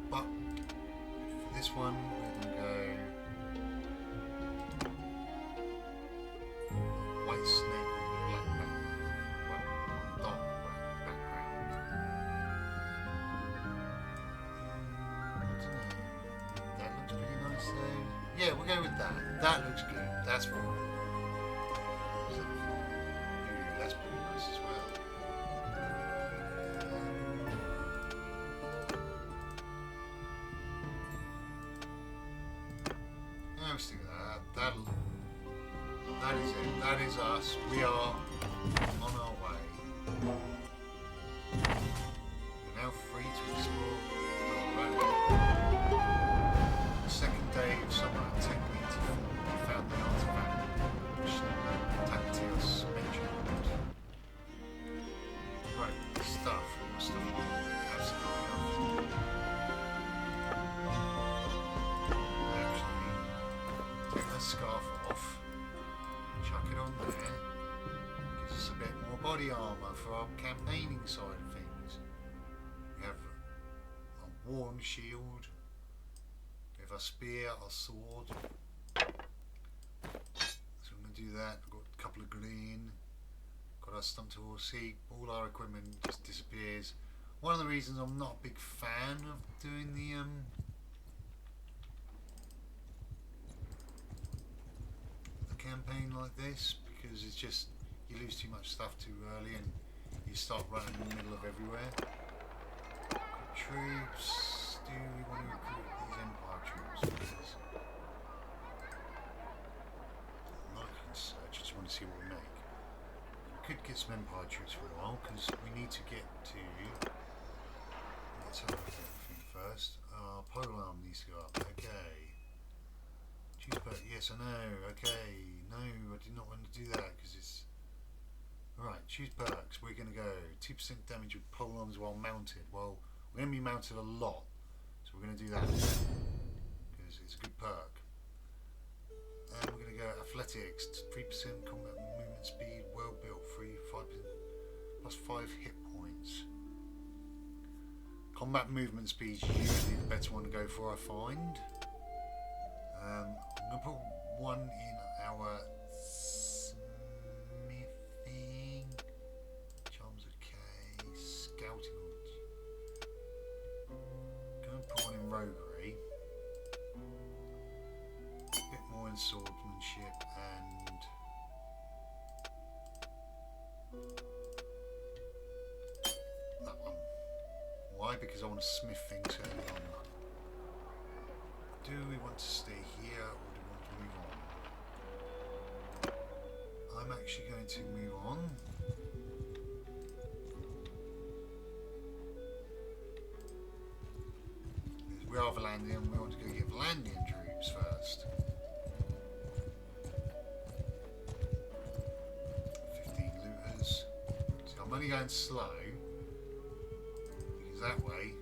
But for this one, we're going to go white snake on black background. Well, dark black background. I don't know. That looks pretty nice though. Yeah, we'll go with that. That looks good. That's fine. Ooh, that's pretty nice as well. We'll stick with that. That is it. That is us. We are on our way. We're now free to explore Colorado. The second day of summer 1084, we found the artifact which Tactios mentioned. Right, stuff. More stuff. Absolutely nothing. Actually, take that scarf off. Chuck it on there. Gives us a bit more body armour for our campaigning side of things. We have a worn shield. We have our spear, our sword. So I'm going to do that. We've got a couple of green. Got our stump to horse seat. All our equipment just disappears. One of the reasons I'm not a big fan of doing the campaign like this, because it's just you lose too much stuff too early and you start running in the middle of everywhere. Troops, do we want to recruit these Empire troops, please? I'm not going to search, I just want to see what we make. We could get some Empire troops for a while because we need to get to, let's have a look at everything first. Polearm needs to go up, okay. Choose perk, yes I know, okay, no I did not want to do that because it's... Alright, choose perks, we're going to go 2% damage with polearms while mounted. Well, we're going to be mounted a lot, so we're going to do that because it's a good perk. And we're going to go athletics, 3% combat movement speed, well built, 5% plus 5 hit points. Combat movement speed is usually the better one to go for, I find. I'm going to put one in our smithing because I want to smith things early on. Do we want to stay here or do we want to move on? I'm actually going to move on. Because we are Valandian, we want to go get Valandian troops first. 15 looters. So I'm only going slow. Because that way...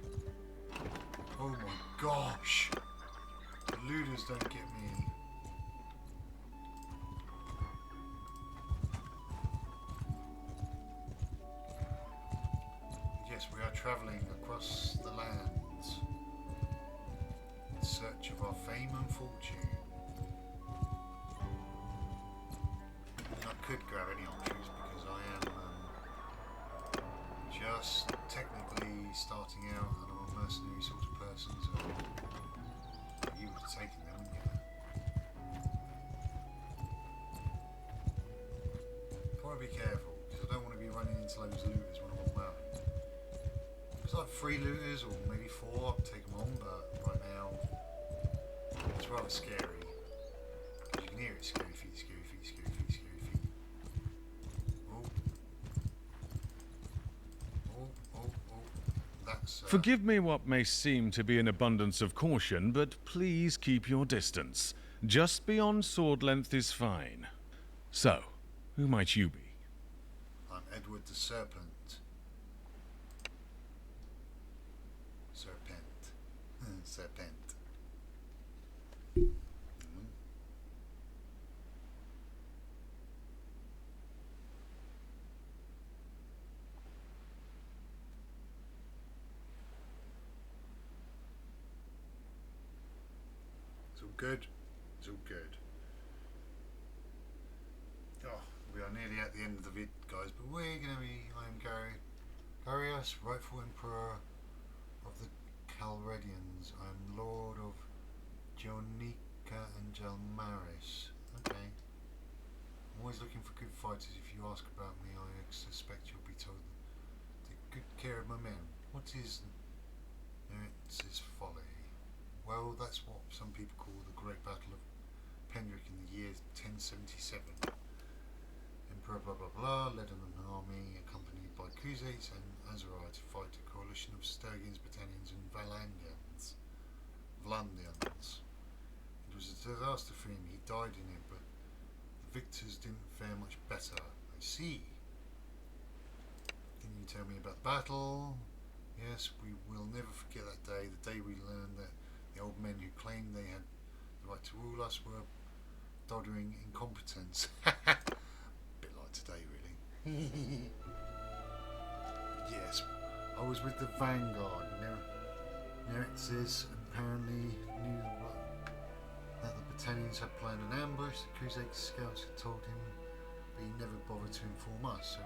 Oh my gosh! The looters don't get me. Yes, we are travelling across the lands in search of our fame and fortune. And I could grab any options because I am just technically starting out and I'm a mercenary sort of person, so you would have taken them, wouldn't you? Gotta be careful because I don't want to be running into loads of looters when I'm on map. It's like 3 looters or maybe 4, I'll take them on, but right now it's rather scary. Because you can hear it, scary feet, scary feet, scary feet, scary feet. Oh. Oh, oh, oh. That's... Forgive me what may seem to be an abundance of caution, but please keep your distance. Just beyond sword length is fine. So, who might you be? I'm Edward the Serpent. Serpent. It's all good. It's all good. Oh, we are nearly at the end of the vid, guys, but we're going to be... I am Garius, rightful emperor of the Calredians. I am Lord of Jonica and Jalmaris. Okay. I'm always looking for good fighters. If you ask about me, I suspect you'll be told to take good care of my men. What is Nerix's folly? Well, that's what some people call the Great Battle of Pendrick in the year 1077. Emperor blah blah blah led an army accompanied by Khuzaits and Azerai to fight a coalition of Sturgians, Battanians and Valandians. It was a disaster for him, he died in it, but the victors didn't fare much better. I see. Can you tell me about the battle? Yes, we will never forget that day, the day we learned that the old men who claimed they had the right to rule us were doddering incompetents. Bit like today, really. Yes, I was with the Vanguard. Nerix's apparently knew that the Battanians had planned an ambush. The Khuzait scouts had told him, but he never bothered to inform us. So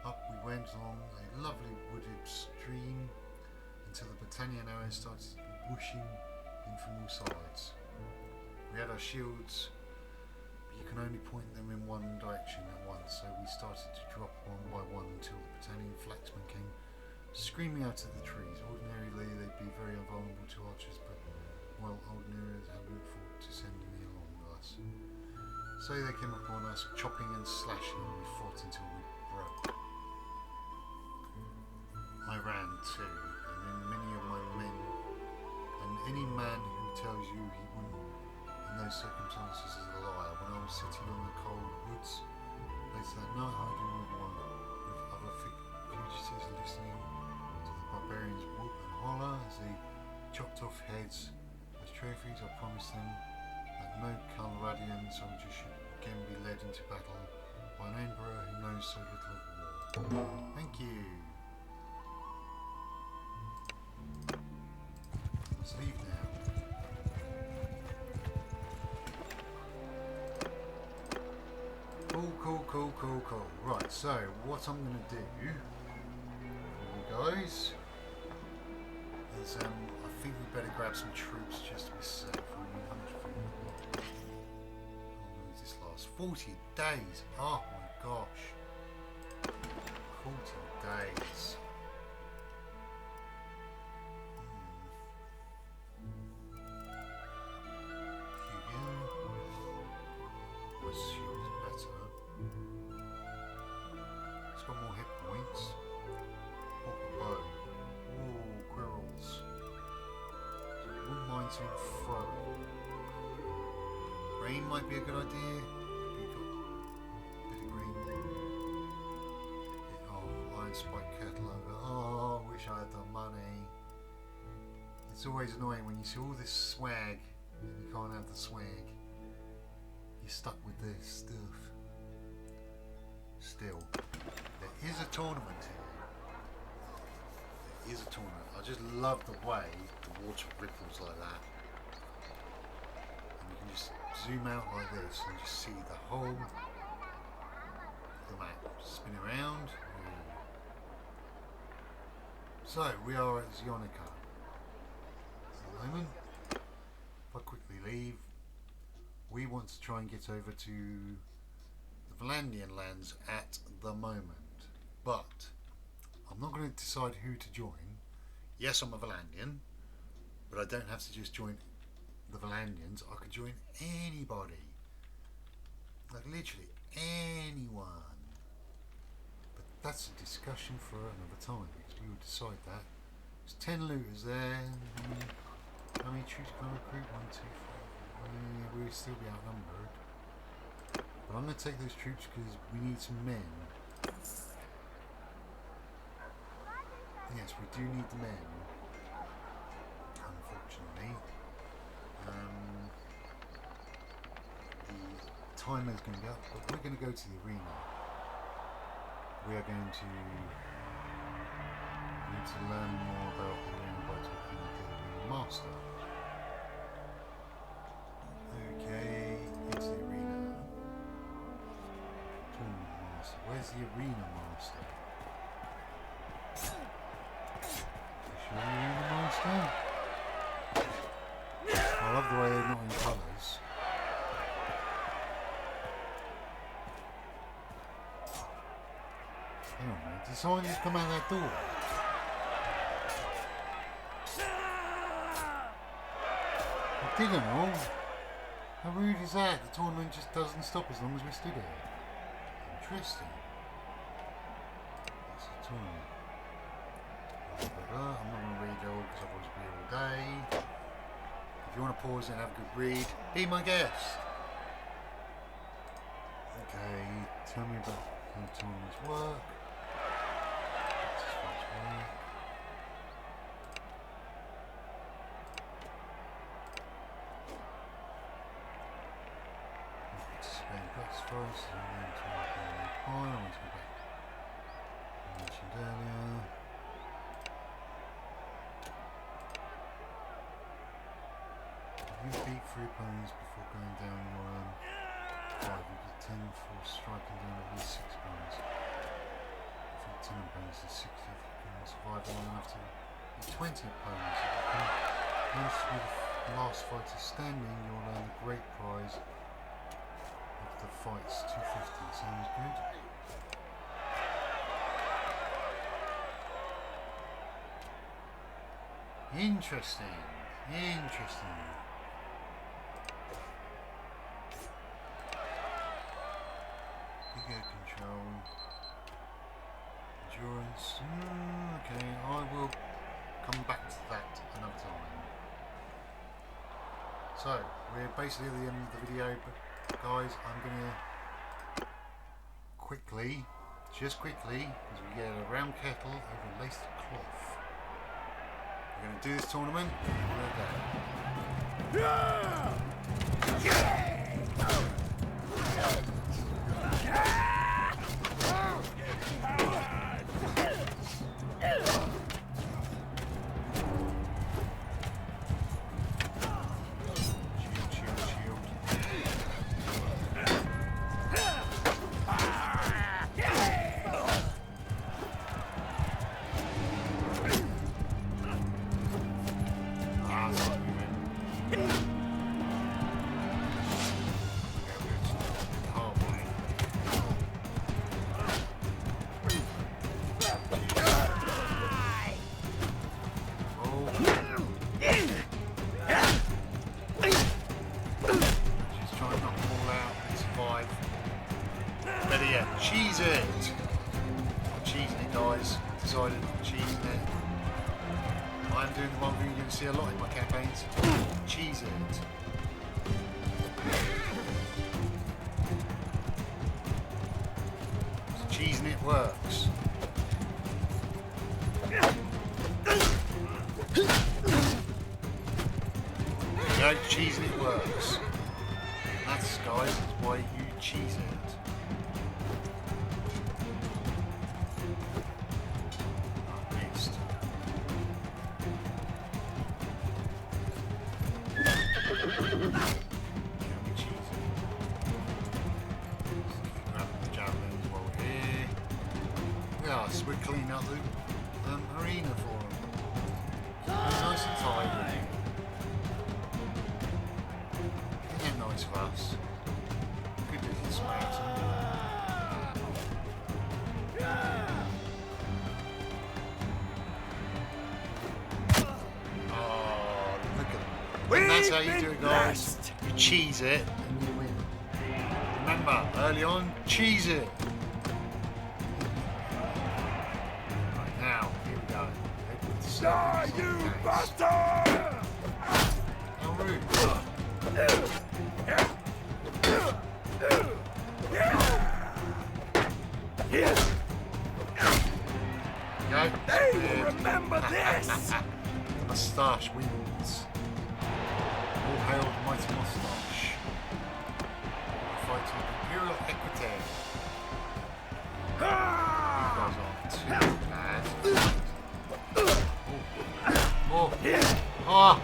up we went along a lovely wooded stream until the Battanian arrows started whooshing in from all sides. We had our shields, but you can only point them in one direction at once, so we started to drop one by one until the Battanian flaxmen came screaming out at the trees. Ordinarily they'd be very invulnerable to archers, but well, ordinarily they hadn't thought to send any along with us. So they came upon us, chopping and slashing, and we fought until we broke. I ran too, and then many of my men, and any man who tells you he wouldn't in those circumstances is a liar. When I was sitting on the cold woods later that night, hiding with other fugitives, listening to the barbarians whoop and holler as they chopped off heads as trophies, I promised them that no Calradian soldier should again be led into battle by an emperor who knows so little of war. Thank you. Let's leave now. Cool. Right, so what I'm going to do for you guys is I think we better grab some troops just to be safe. How much food? How long does this last? 40 days! Oh my gosh! 40 days. green might be a good idea. You've got a bit of green. Oh, iron spike kettle over. Oh, I wish I had the money. It's always annoying when you see all this swag and you can't have the swag. You're stuck with this stuff. Still, there is a tournament here. There is a tournament. I just love the way the water ripples like that. And you can just zoom out like this and just see the whole the map spin around. So we are at Zionica at the moment. If I quickly leave, we want to try and get over to the Valandian lands at the moment, but I'm not going to decide who to join. Yes, I'm a Valandian, but I don't have to just join the Valandians. I could join anybody, like literally anyone. But that's a discussion for another time, because we will decide that. There's 10 looters there. How many troops can I recruit? 1, 2, 4. We'll still be outnumbered. But I'm going to take those troops because we need some men. Yes, we do need the men. Unfortunately. The timer's going to be up, but we're going to go to the arena. We are going to need to learn more about the arena by talking to the arena master. Okay, into the arena. Tournament master. Where's the arena master? Is the arena master? I love the way they're not in colours. Hang on a minute, did someone just come out that door? I didn't know. How rude is that? The tournament just doesn't stop as long as we stood here. Interesting. That's a tournament. I'm not going to read it all because I've always been here all day. If you want to pause and have a good read, be my guest. Okay, tell me about how tournaments work. Practice first, and then to I want to go back. I mentioned earlier. You beat 3 opponents before going down your 5. You get 10 for striking down at least 6 opponents. If you 10 opponents and 60, if you can survive long enough to beat 20 opponents, if you can manage to be the last fighter standing, you'll earn the great prize. The fight's 250, sounds good. Interesting, interesting. Bigger control. Endurance. Okay, I will come back to that another time. So, we're basically at the end of the video, but guys, I'm going to quickly, just quickly, because we get a round kettle over laced cloth. We're going to do this tournament. Cheese it! I'm cheesing it, guys. Decided I'm cheesing it. I'm doing the one thing you're going to see a lot in my campaigns. Cheese it. cheesing it works. No, cheesing it works. That's, guys, is why you cheese it. Oh, missed. Can we cheese it? Grab the javelins while we're here. Yes, we're cleaning up the arena for them. Nice and tidy. Isn't that nice of us? Good little Samaritan. Oh, look at that. And that's how you do it, guys. You cheese it and you win. Remember, early on, cheese it. Right now, here we go. Die, you bastard! How rude. Go. Hey, remember this! The moustache wins. All hail the mighty moustache. We're fighting Imperial Equity. You guys aren't too bad. Oh. Ah!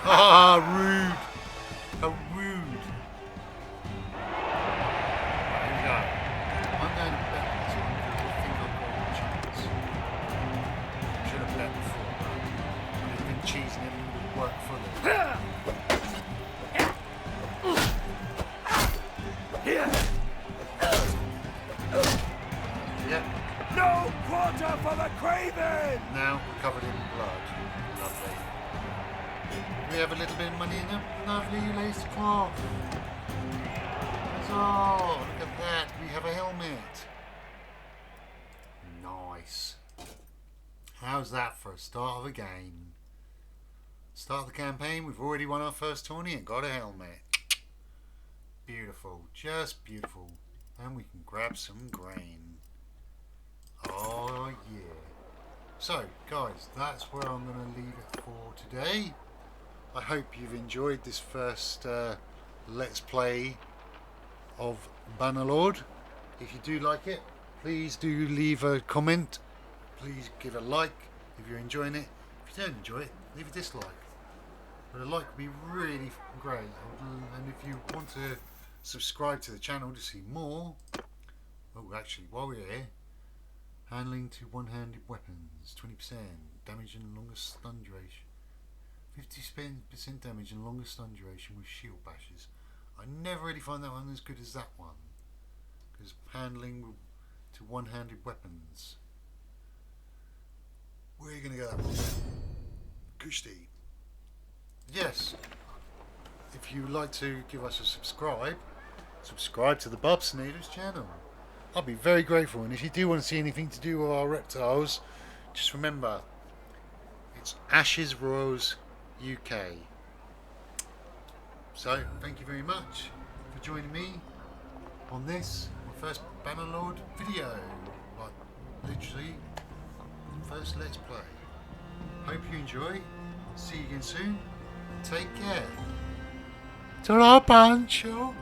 Ah, rude! How rude! Right, here we go. I'm going to bet on this one because I think I've got a chance. Should have bet before, but I didn't think cheesing it would work fully. Yep. No quarter for the Craven! Now we're covered in blood. Lovely. We have a little bit of money in them. Lovely lace cloth. Oh, look at that. We have a helmet. Nice. How's that for a start of a game? Start of the campaign, we've already won our first tourney and got a helmet. Beautiful. Just beautiful. And we can grab some grain. Oh yeah. So guys, that's where I'm going to leave it for today. I hope you've enjoyed this first Let's Play of Bannerlord. If you do like it, please do leave a comment. Please give a like if you're enjoying it. If you don't enjoy it, leave a dislike. But a like would be really great. And if you want to subscribe to the channel to see more, oh actually while we're here, handling to one-handed weapons, 20%, damage and longer stun duration, 50% damage and longer stun duration with shield bashes. I never really find that one as good as that one, because handling to one-handed weapons. Where are you going to go that one? Kushti. Yes, if you'd like to give us a subscribe to the Bobsnaders channel. I'll be very grateful, and if you do want to see anything to do with our reptiles, just remember, it's Ashes Royals UK. So, thank you very much for joining me on this, my first Bannerlord video. Like, literally, first Let's Play. Hope you enjoy. See you again soon, and take care. Ta-ra, Pancho!